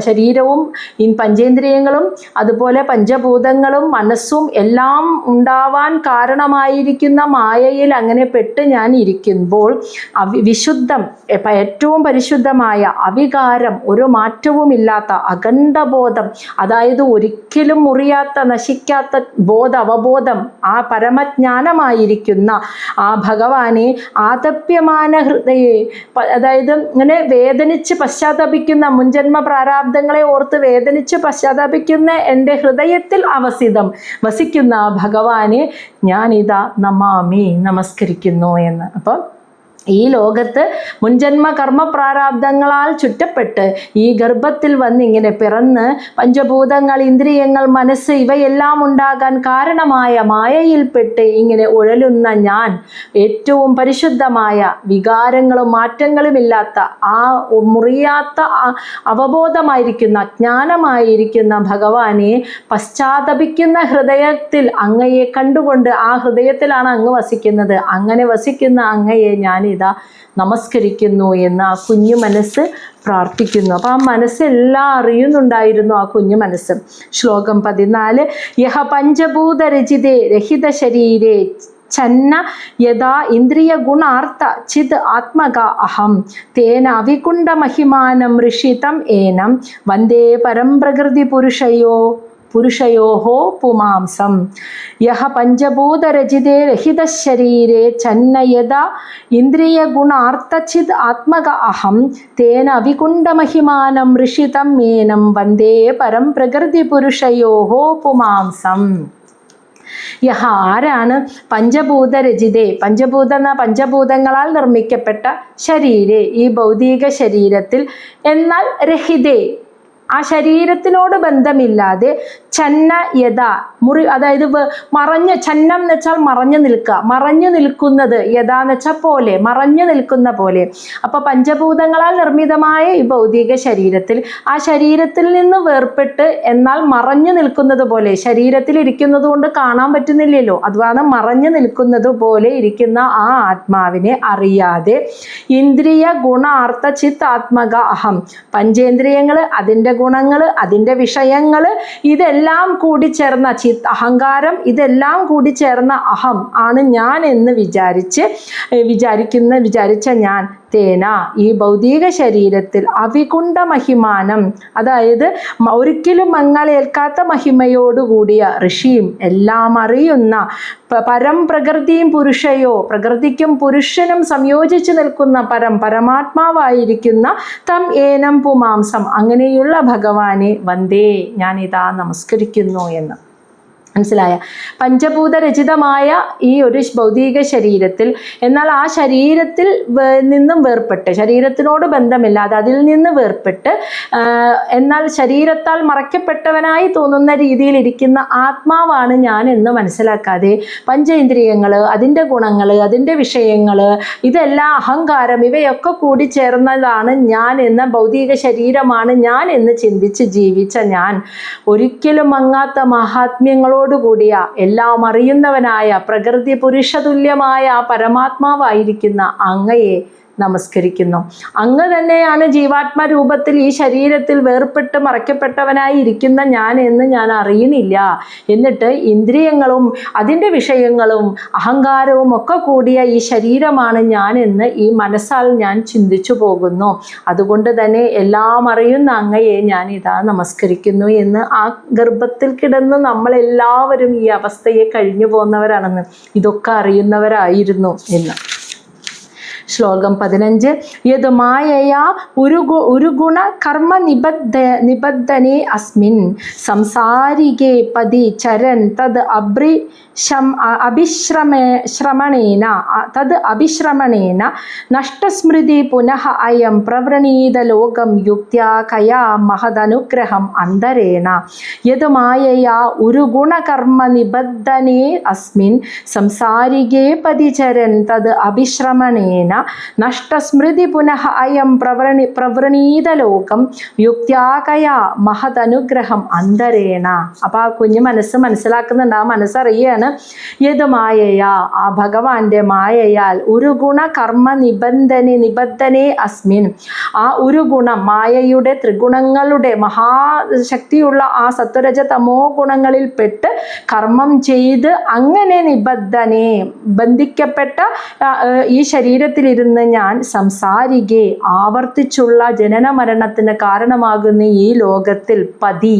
ശരീരവും ഈ പഞ്ചേന്ദ്രിയങ്ങളും അതുപോലെ പഞ്ചഭൂതങ്ങളും മനസ്സും എല്ലാം ഉണ്ടാവാൻ കാരണമായിരിക്കുന്ന മായയിൽ അങ്ങനെ പെട്ട് ഞാൻ ഇരിക്കുമ്പോൾ വിശുദ്ധം, ഏറ്റവും പരിശുദ്ധമായ അവികാരം, ഒരു മാറ്റവുമില്ലാത്ത അഖണ്ഡബോധം, അതായത് ഒരിക്കലും മുറിയാത്ത നശിക്കാത്ത അവബോധം, ആ പരമജ്ഞാനമായിരിക്കുന്ന ആ ഭഗവാനെ ആതപ്യമാന ഹൃദയെ, അതായത് ഇങ്ങനെ വേദനിച്ച് പശ്ചാത്തപിക്കുന്ന, മുൻജന്മ പ്രാരാബ്ദങ്ങളെ ഓർത്ത് വേദനിച്ച് പശ്ചാത്തപിക്കുന്ന എൻ്റെ ഹൃദയത്തിൽ വസിക്കുന്ന ഭഗവാനെ ഞാനിതാ നമാമി, നമസ്കരിക്കുന്നു എന്ന്. അപ്പം ഈ ലോകത്ത് മുൻജന്മ കർമ്മ പ്രാരാബ്ദങ്ങളാൽ ചുറ്റപ്പെട്ട് ഈ ഗർഭത്തിൽ വന്നിങ്ങനെ പിറന്ന് പഞ്ചഭൂതങ്ങൾ, ഇന്ദ്രിയങ്ങൾ, മനസ്സ് ഇവയെല്ലാം ഉണ്ടാകാൻ കാരണമായ മായയിൽപ്പെട്ട് ഇങ്ങനെ ഉഴലുന്ന ഞാൻ, ഏറ്റവും പരിശുദ്ധമായ വികാരങ്ങളും മാറ്റങ്ങളുമില്ലാത്ത ആ മുറിയാത്ത അവബോധമായിരിക്കുന്ന ജ്ഞാനമായിരിക്കുന്ന ഭഗവാനെ പശ്ചാത്തപിക്കുന്ന ഹൃദയത്തിൽ അങ്ങയെ കണ്ടുകൊണ്ട്, ആ ഹൃദയത്തിലാണ് അങ്ങ് വസിക്കുന്നത്, അങ്ങനെ വസിക്കുന്ന അങ്ങയെ ഞാനിതാ നമസ്കരിക്കുന്നു എന്ന് ആ കുഞ്ഞു മനസ്സ് പ്രാർത്ഥിക്കുന്നു. അപ്പോൾ ആ മനസ്സെല്ലാം അറിയുന്നുണ്ടായിരുന്നു ആ കുഞ്ഞു മനസ്സ്. ശ്ലോകം 14. യഹ പഞ്ചഭൂതരചിതേ രഹിത ശരീരേ ഛന്ന യഥാ ഇന്ദ്രിയ ഗുണാർത്ഥ ചിത് ആത്മക അഹം തേന അവികുണ്ഠ മഹിമാനം ഋഷിതം ഏനം വന്ദേ പരം പ്രകൃതി പുരുഷയോഹോ പുമാംസം. യഹ പഞ്ചഭൂതരചിതേ രഹിതശരീരേ ഛന്ന യഥാ ഇന്ദ്രിയ ഗുണാർത്ഥചിത് ആത്മക അഹം തേന അവികുണ്ഠമഹിമാനം ഋഷിതം മേനം വന്ദേ പരം പ്രകൃതി പുരുഷയോഹോ പുമാംസം. യഹ ആരാണ്? പഞ്ചഭൂതരചിതേ, പഞ്ചഭൂതങ്ങളാൽ നിർമ്മിക്കപ്പെട്ട ശരീരേ, ഈ ഭൗതിക ശരീരത്തിൽ, എന്നാൽ രഹിതേ, ആ ശരീരത്തിനോട് ബന്ധമില്ലാതെ, ഛന്ന യഥ അതായത് മറഞ്ഞ്, ഛന്നം എന്ന് വെച്ചാൽ മറഞ്ഞു നിൽക്കുക, മറഞ്ഞു നിൽക്കുന്നത്, യഥാ എന്ന് വെച്ചാൽ പോലെ, മറഞ്ഞു നിൽക്കുന്ന പോലെ. അപ്പോൾ പഞ്ചഭൂതങ്ങളാൽ നിർമ്മിതമായ ഈ ഭൗതിക ശരീരത്തിൽ, ആ ശരീരത്തിൽ നിന്ന് വേർപെട്ട് എന്നാൽ മറഞ്ഞു നിൽക്കുന്നത് പോലെ, ശരീരത്തിൽ ഇരിക്കുന്നത് കൊണ്ട് കാണാൻ പറ്റുന്നില്ലല്ലോ, അതുമാണ് മറഞ്ഞു നിൽക്കുന്നത് പോലെ ഇരിക്കുന്ന ആ ആത്മാവിനെ അറിയാതെ, ഇന്ദ്രിയ ഗുണാർത്ഥ ചിത്ത് ആത്മക അഹം, പഞ്ചേന്ദ്രിയങ്ങൾ, അതിൻ്റെ ഗുണങ്ങൾ, അതിൻ്റെ വിഷയങ്ങൾ, ഇതെല്ലാം കൂടി ചേർന്ന അഹങ്കാരം, ഇതെല്ലാം കൂടി ചേർന്ന അഹം ആണ് ഞാൻ എന്ന് വിചാരിച്ച ഞാൻ, തേന ഈ ഭൗതിക ശരീരത്തിൽ അവികുണ്ഠ മഹിമാനം, അതായത് ഒരിക്കലും മങ്ങലേൽക്കാത്ത മഹിമയോടുകൂടിയ ഋഷിയും എല്ലാം അറിയുന്ന പരം പ്രകൃതിയും പ്രകൃതിക്കും പുരുഷനും സംയോജിച്ച് നിൽക്കുന്ന പരമാത്മാവായിരിക്കുന്ന തം ഏനം പുമാംസം, അങ്ങനെയുള്ള ഭഗവാനെ വന്ദേ ഞാനിതാ നമസ്കരിക്കുന്നു എന്ന്. മനസ്സിലായ? പഞ്ചഭൂതരചിതമായ ഈ ഒരു ഭൗതിക ശരീരത്തിൽ, എന്നാൽ ആ ശരീരത്തിൽ നിന്നും വേർപെട്ട്, ശരീരത്തിനോട് ബന്ധമില്ലാതെ അതിൽ നിന്ന് വേർപെട്ട്, എന്നാൽ ശരീരത്താൽ മറയ്ക്കപ്പെട്ടവനായി തോന്നുന്ന രീതിയിൽ ഇരിക്കുന്ന ആത്മാവാണ് ഞാൻ എന്ന് മനസ്സിലാക്കാതെ, പഞ്ചേന്ദ്രിയങ്ങൾ, അതിൻ്റെ ഗുണങ്ങൾ, അതിൻ്റെ വിഷയങ്ങൾ, ഇതെല്ലാം അഹങ്കാരം, ഇവയൊക്കെ കൂടി ചേർന്നതാണ് ഞാൻ എന്ന, ഭൗതിക ശരീരമാണ് ഞാൻ എന്ന് ചിന്തിച്ച് ജീവിച്ച ഞാൻ, ഒരിക്കലും മങ്ങാത്ത മഹാത്മ്യങ്ങളോട് കൂടിയ, എല്ലാം അറിയുന്നവനായ, പ്രകൃതി പുരുഷതുല്യമായ പരമാത്മാവായിരിക്കുന്ന അങ്ങയെ നമസ്കരിക്കുന്നു. അങ്ങ് തന്നെയാണ് ജീവാത്മ രൂപത്തിൽ ഈ ശരീരത്തിൽ വേർപെട്ട് മറയ്ക്കപ്പെട്ടവനായി ഇരിക്കുന്ന ഞാൻ എന്ന് ഞാൻ അറിയുന്നില്ല. എന്നിട്ട് ഇന്ദ്രിയങ്ങളും അതിൻ്റെ വിഷയങ്ങളും അഹങ്കാരവും ഒക്കെ കൂടിയ ഈ ശരീരമാണ് ഞാൻ എന്ന് ഈ മനസ്സാൽ ഞാൻ ചിന്തിച്ചു പോകുന്നു. അതുകൊണ്ട് തന്നെ എല്ലാം അറിയുന്ന അങ്ങയെ ഞാൻ ഇതാ നമസ്കരിക്കുന്നു എന്ന് ആ ഗർഭത്തിൽ കിടന്ന് നമ്മളെല്ലാവരും ഈ അവസ്ഥയെ കഴിഞ്ഞു പോകുന്നവരാണെന്ന്, ഇതൊക്കെ അറിയുന്നവരായിരുന്നു എന്ന്. ശ്ലോകം 15. യത് മായയാ ഉരുഗുണ കർമ്മ നിബദ്ധനെ അസ്മിൻ സംസാരികേ പതി ചരൻ തദ് അഭിശ്രമണേന നഷ്ടസ്മൃതി പുനഃ അയം പ്രവൃണീത ലോകം യുക്ത്യാ കയാ മഹദനുഗ്രഹം അന്തരേണ. യത് മായയാ ഉരുഗുണ കർമ്മ നിബദ്ധനെ അസ്മിൻ സംസാരികേ പതി ചരൻ തദ് അഭിശ്രമണേന നഷ്ടസ്മൃതി പുനഃ അയം പ്രവൃണീത ലോകം യുക്ത്യാകയാ മഹദനുഗ്രഹം അന്തരേണ. അപ്പോൾ ആ കുഞ്ഞു മനസ്സ് മനസ്സിലാക്കുന്നുണ്ട്, ആ മനസ്സറിയാണ് യത് മായയാ, ആ ഭഗവാന്റെ മായയാൽ, ഒരു ഗുണ കർമ്മ നിബന്ധനെ അസ്മിൻ, ആ ഒരു ഗുണം, മായയുടെ ത്രിഗുണങ്ങളുടെ മഹാശക്തിയുള്ള ആ സത്വരജ തമോ ഗുണങ്ങളിൽ പെട്ട് കർമ്മം ചെയ്ത് അങ്ങനെ നിബദ്ധനെ ബന്ധിക്കപ്പെട്ട ഈ ശരീരത്തിലിരുന്ന് ഞാൻ സംസാരികെ ആവർത്തിച്ചുള്ള ജനന മരണത്തിന് കാരണമാകുന്ന ഈ ലോകത്തിൽ പതി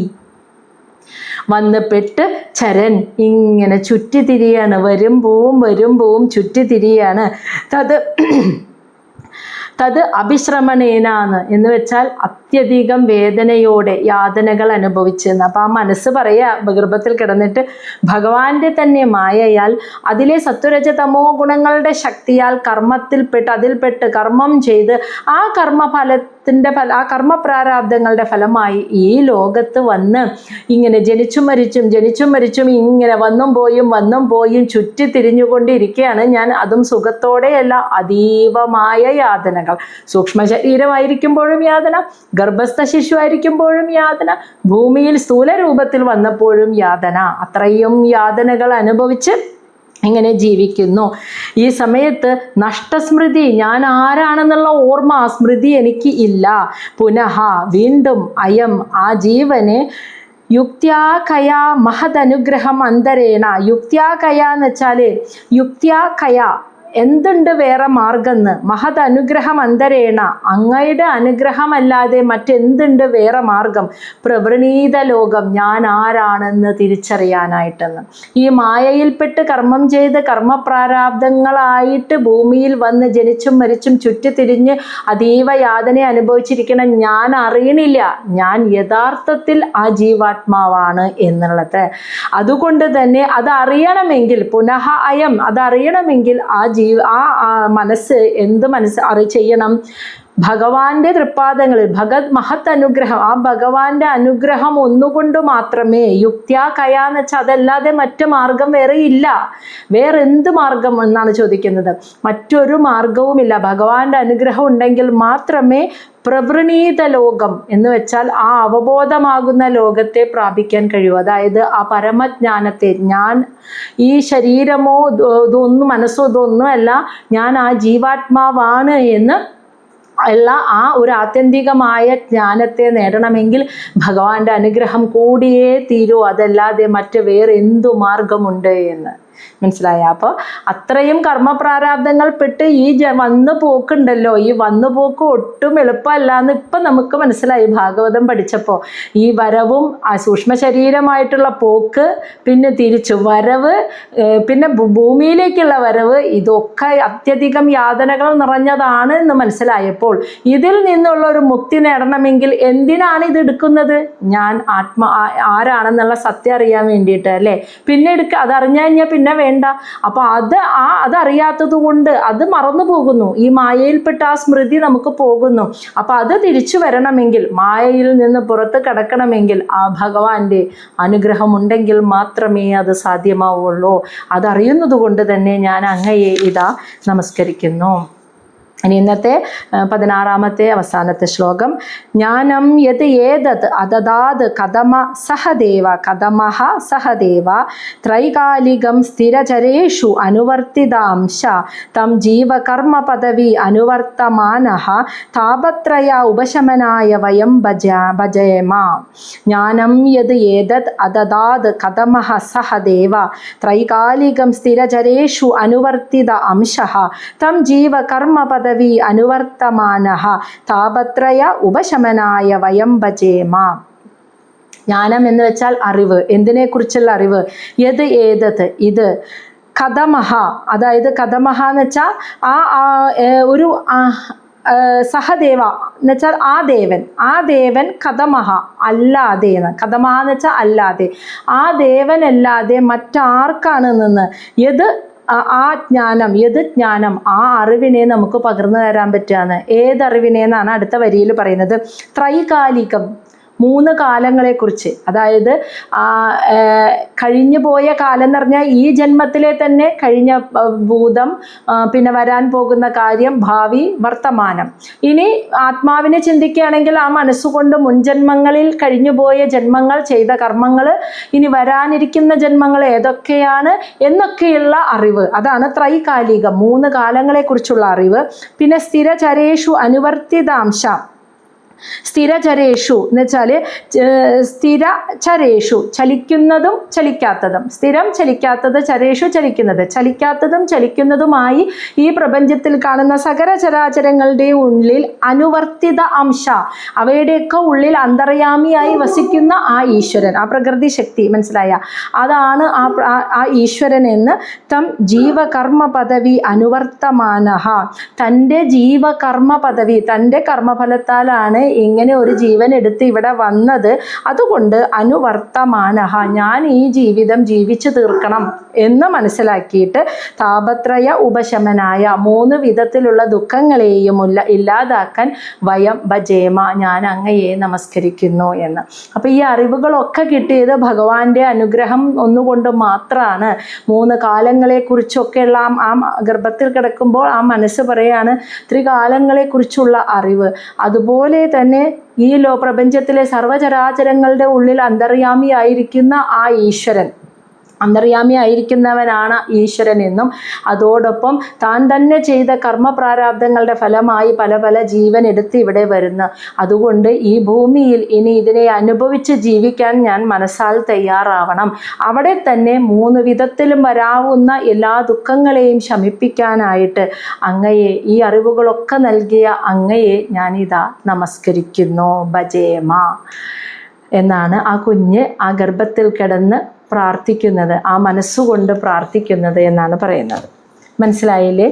വന്ന് പെട്ട് ചരൻ ഇങ്ങനെ ചുറ്റിത്തിരിയാണ്, വരുമ്പോവും ചുറ്റിത്തിരിയാണ്. തത് അഭിശ്രമണേനാന്ന് എന്ന് വെച്ചാൽ അത്യധികം വേദനയോടെ യാതനകൾ അനുഭവിച്ചെന്ന്. അപ്പം ആ മനസ്സ് പറയുക, ഗർഭത്തിൽ കിടന്നിട്ട് ഭഗവാന്റെ തന്നെ മായയാൽ അതിലെ സത്വരജ തമോ ഗുണങ്ങളുടെ ശക്തിയാൽ അതിൽപ്പെട്ട് കർമ്മം ചെയ്ത് ആ ആ കർമ്മപ്രാരാബ്ദങ്ങളുടെ ഫലമായി ഈ ലോകത്ത് വന്ന് ഇങ്ങനെ ജനിച്ചും മരിച്ചും ഇങ്ങനെ വന്നും പോയും ചുറ്റി തിരിഞ്ഞുകൊണ്ടിരിക്കുകയാണ് ഞാൻ. അതും സുഖത്തോടെയല്ല, അതീവമായ യാതനകൾ. സൂക്ഷ്മ ശരീരമായിരിക്കുമ്പോഴും യാതന, ഗർഭസ്ഥ ശിശുവായിരിക്കുമ്പോഴും യാതന, ഭൂമിയിൽ സ്ഥൂല രൂപത്തിൽ വന്നപ്പോഴും യാതന. അത്രയും യാതനകൾ അനുഭവിച്ച് ഇങ്ങനെ ജീവിക്കുന്നു. ഈ സമയത്ത് നഷ്ടസ്മൃതി, ഞാൻ ആരാണെന്നുള്ള ഓർമ്മ, സ്മൃതി എനിക്ക് ഇല്ല. പുനഃ വീണ്ടും അയം ആ ജീവന് യുക്ത്യാകയാ മഹദനുഗ്രഹം അന്തരേണ. യുക്ത്യാകയ എന്ന് വെച്ചാൽ യുക്ത്യാകയ എന്തുണ്ട് വേറെ മാർഗമെന്ന്, മഹത് അനുഗ്രഹം അന്തരേണ അങ്ങയുടെ അനുഗ്രഹമല്ലാതെ മറ്റെന്തുണ്ട് വേറെ മാർഗം, പ്രവൃണീത ലോകം ഞാൻ ആരാണെന്ന് തിരിച്ചറിയാനായിട്ടെന്ന്. ഈ മായയിൽപ്പെട്ട് കർമ്മം ചെയ്ത് കർമ്മപ്രാരാബ്ദങ്ങളായിട്ട് ഭൂമിയിൽ വന്ന് ജനിച്ചും മരിച്ചും ചുറ്റിത്തിരിഞ്ഞ് അതീവ യാതന അനുഭവിച്ചിരിക്കണം ഞാൻ അറിയണില്ല ഞാൻ യഥാർത്ഥത്തിൽ ആ ജീവാത്മാവാണ് എന്നുള്ളത്. അതുകൊണ്ട് തന്നെ അതറിയണമെങ്കിൽ പുനഃ അയം അതറിയണമെങ്കിൽ ആ മനസ്സ് ചെയ്യണം, ഭഗവാന്റെ തൃപ്പാദങ്ങളിൽ മഹത് അനുഗ്രഹം, ആ ഭഗവാന്റെ അനുഗ്രഹം ഒന്നുകൊണ്ട് മാത്രമേ, യുക്ത്യാകയ എന്ന് വെച്ചാൽ അതല്ലാതെ മറ്റു മാർഗം വേറെ ഇല്ല. വേറെ എന്ത് മാർഗം എന്നാണ് ചോദിക്കുന്നത്. മറ്റൊരു മാർഗവുമില്ല. ഭഗവാന്റെ അനുഗ്രഹം ഉണ്ടെങ്കിൽ മാത്രമേ പ്രവൃണീത ലോകം എന്ന് വെച്ചാൽ ആ അവബോധമാകുന്ന ലോകത്തെ പ്രാപിക്കാൻ കഴിയൂ. അതായത് ആ പരമജ്ഞാനത്തെ, ഞാൻ ഈ ശരീരമോ ഇതൊന്നും മനസ്സോ ഇതൊന്നുമല്ല, ഞാൻ ആ ജീവാത്മാവാണ് എന്ന് ഉള്ള ആ ഒരു ആത്യന്തികമായ ജ്ഞാനത്തെ നേടണമെങ്കിൽ ഭഗവാന്റെ അനുഗ്രഹം കൂടിയേ തീരൂ. അതല്ലാതെ മറ്റ് വേറെ എന്തു മാർഗമുണ്ട് എന്ന് മനസ്സിലായ. അപ്പോൾ അത്രയും കർമ്മപ്രാരാബ്ദങ്ങൾ പെട്ട് ഈ വന്നു പോക്കുണ്ടല്ലോ, ഈ വന്നു പോക്ക് ഒട്ടും എളുപ്പമല്ല എന്ന് ഇപ്പം നമുക്ക് മനസ്സിലായി ഭാഗവതം പഠിച്ചപ്പോൾ. ഈ വരവും ആ സൂക്ഷ്മ ശരീരമായിട്ടുള്ള പോക്ക്, പിന്നെ തിരിച്ചു വരവ്, പിന്നെ ഭൂമിയിലേക്കുള്ള വരവ്, ഇതൊക്കെ അത്യധികം യാതനകൾ നിറഞ്ഞതാണ് എന്ന് മനസ്സിലായപ്പോൾ ഇതിൽ നിന്നുള്ള ഒരു മുക്തി നേടണമെങ്കിൽ എന്തിനാണ് ഇത് എടുക്കുന്നത്? ഞാൻ ആരാണെന്നുള്ള സത്യം അറിയാൻ വേണ്ടിയിട്ട് അല്ലേ. പിന്നെ അതറിഞ്ഞു കഴിഞ്ഞാൽ പിന്നെ വേണ്ട. അപ്പൊ അതറിയാത്തത് കൊണ്ട് അത് മറന്നു പോകുന്നു. ഈ മായയിൽപ്പെട്ട ആ സ്മൃതി നമുക്ക് പോകുന്നു. അപ്പൊ അത് തിരിച്ചു വരണമെങ്കിൽ, മായയിൽ നിന്ന് പുറത്ത് കടക്കണമെങ്കിൽ ആ ഭഗവാന്റെ അനുഗ്രഹം ഉണ്ടെങ്കിൽ മാത്രമേ അത് സാധ്യമാവുള്ളൂ. അതറിയുന്നത് കൊണ്ട് തന്നെ ഞാൻ അങ്ങയെ ഇതാ നമസ്കരിക്കുന്നു. ഇനി ഇന്നത്തെ 16-ാമത്തെ അവസാനത്തെ ശ്ലോകം. ജ്ഞാനം യത് ഏതത് അതദാത് കഥമ സഹദേവ ത്രൈകാലികം സ്ഥിരചരേഷു അനുവർത്തിതാംശ തം ജീവകർമ്മ പദവി അനുവർത്തമാനഃ താപത്രയ ഉപശമനായ വയം ഭജേമ. ജ്ഞാനം യത് ഏതത് അതദാത് കഥമ സഹദേവ ത്രൈകാലികം സ്ഥിരചരേഷു അനുവർത്തിത അംശഃ തം ജീവകർമ്മ പദവി അനുവർത്തമാനഃ താപത്രയ ഉപശമനായ വയം ഭജേമ. ജ്ഞാനം എന്ന് വെച്ചാൽ അറിവ്. എന്തിനെ കുറിച്ചുള്ള അറിവ്? യത് ഏതത് ഇത്, കഥമഹ അതായത് കഥമഹ എന്ന് വെച്ചാൽ ഒരു സഹദേവ എന്ന് വെച്ചാൽ ആ ദേവൻ കഥമഹ അല്ലാതെ, കഥമഹ എന്ന് വെച്ചാൽ അല്ലാതെ, ആ ദേവനല്ലാതെ മറ്റാർക്കാണ് നിന്ന് യത് ആ ജ്ഞാനം, യത് ജ്ഞാനം, ആ അറിവിനെ നമുക്ക് പകർന്നു തരാൻ പറ്റുകയാണ്. ഏതറിവിനെന്നാണ് അടുത്ത വരിയിൽ പറയുന്നത്. ത്രൈകാലികം, 3 കാലങ്ങളെക്കുറിച്ച്. അതായത് കഴിഞ്ഞു പോയ കാലം എന്ന് പറഞ്ഞാൽ ഈ ജന്മത്തിലെ തന്നെ കഴിഞ്ഞ ഭൂതം, പിന്നെ വരാൻ പോകുന്ന കാര്യം, ഭാവി, വർത്തമാനം. ഇനി ആത്മാവിനെ ചിന്തിക്കുകയാണെങ്കിൽ ആ മനസ്സുകൊണ്ട് മുൻജന്മങ്ങളിൽ കഴിഞ്ഞുപോയ ജന്മങ്ങൾ ചെയ്ത കർമ്മങ്ങൾ, ഇനി വരാനിരിക്കുന്ന ജന്മങ്ങൾ ഏതൊക്കെയാണ് എന്നൊക്കെയുള്ള അറിവ്. അതാണ് ത്രൈകാലികം, 3 കാലങ്ങളെക്കുറിച്ചുള്ള അറിവ്. പിന്നെ സ്ഥിരചരേഷു അനുവർത്തിതാംശ, സ്ഥിരചരേഷു എന്ന് വെച്ചാൽ സ്ഥിരചരേഷു ചലിക്കുന്നതും ചലിക്കാത്തതും, സ്ഥിരം ചലിക്കാത്തത്, ചരേഷു ചലിക്കുന്നത്, ചലിക്കാത്തതും ചലിക്കുന്നതുമായി ഈ പ്രപഞ്ചത്തിൽ കാണുന്ന സകല ചരാചരങ്ങളുടെ ഉള്ളിൽ അനുവർത്തിത അംശ, അവയുടെയൊക്കെ ഉള്ളിൽ അന്തർയാമിയായി വസിക്കുന്ന ആ ഈശ്വരൻ, ആ പ്രകൃതി ശക്തി, മനസ്സിലായ, അതാണ് ആ ഈശ്വരൻ എന്ന് തം ജീവകർമ്മ പദവി അനുവർത്തമാനഃ, തൻ്റെ ജീവകർമ്മ പദവി, തൻ്റെ കർമ്മഫലത്താലാണ് ഇങ്ങനെ ഒരു ജീവൻ എടുത്ത് ഇവിടെ വന്നത്, അതുകൊണ്ട് അനുവർത്തമാനഃ, ഞാൻ ഈ ജീവിതം ജീവിച്ചു തീർക്കണം എന്ന് മനസ്സിലാക്കിയിട്ട് താപത്രയ ഉപശമനായ 3 വിധത്തിലുള്ള ദുഃഖങ്ങളെയും ഇല്ലാതാക്കാൻ വയം ഭജേമ, ഞാൻ അങ്ങയെ നമസ്കരിക്കുന്നു എന്ന്. അപ്പോൾ ഈ അറിവുകളൊക്കെ കിട്ടിയത് ഭഗവാന്റെ അനുഗ്രഹം ഒന്നുകൊണ്ട് മാത്രമാണ്. 3 കാലങ്ങളെക്കുറിച്ചൊക്കെയുള്ള ആ ഗർഭത്തിൽ കിടക്കുമ്പോൾ ആ മനസ്സ് പറയാണ് ത്രികാലങ്ങളെക്കുറിച്ചുള്ള അറിവ്. അതുപോലെ തന്നെ ഈ പ്രപഞ്ചത്തിലെ സർവചരാചരങ്ങളുടെ ഉള്ളിൽ അന്തർയാമിയായിരിക്കുന്ന ആ ഈശ്വരൻ, അന്തർയാമിയായിരിക്കുന്നവനാണ് ഈശ്വരൻ എന്നും, അതോടൊപ്പം താൻ തന്നെ ചെയ്ത കർമ്മപ്രാരാബ്ദങ്ങളുടെ ഫലമായി പല പല ജീവൻ എടുത്ത് ഇവിടെ വരുന്നു. അതുകൊണ്ട് ഈ ഭൂമിയിൽ ഇനി ഇതിനെ അനുഭവിച്ച് ജീവിക്കാൻ ഞാൻ മനസ്സാൽ തയ്യാറാവണം. അവിടെ തന്നെ 3 വിധത്തിലും വരാവുന്ന എല്ലാ ദുഃഖങ്ങളെയും ശമിപ്പിക്കാനായിട്ട് അങ്ങയെ, ഈ അറിവുകളൊക്കെ നൽകിയ അങ്ങയെ ഞാനിതാ നമസ്കരിക്കുന്നു, ഭജേമ എന്നാണ് ആ കുഞ്ഞ് ആ ഗർഭത്തിൽ കിടന്ന് പ്രാർത്ഥിക്കുന്നത്, ആ മനസ്സുകൊണ്ട് പ്രാർത്ഥിക്കുന്നത് എന്നാണ് പറയുന്നത്. മനസ്സിലായില്ലേ?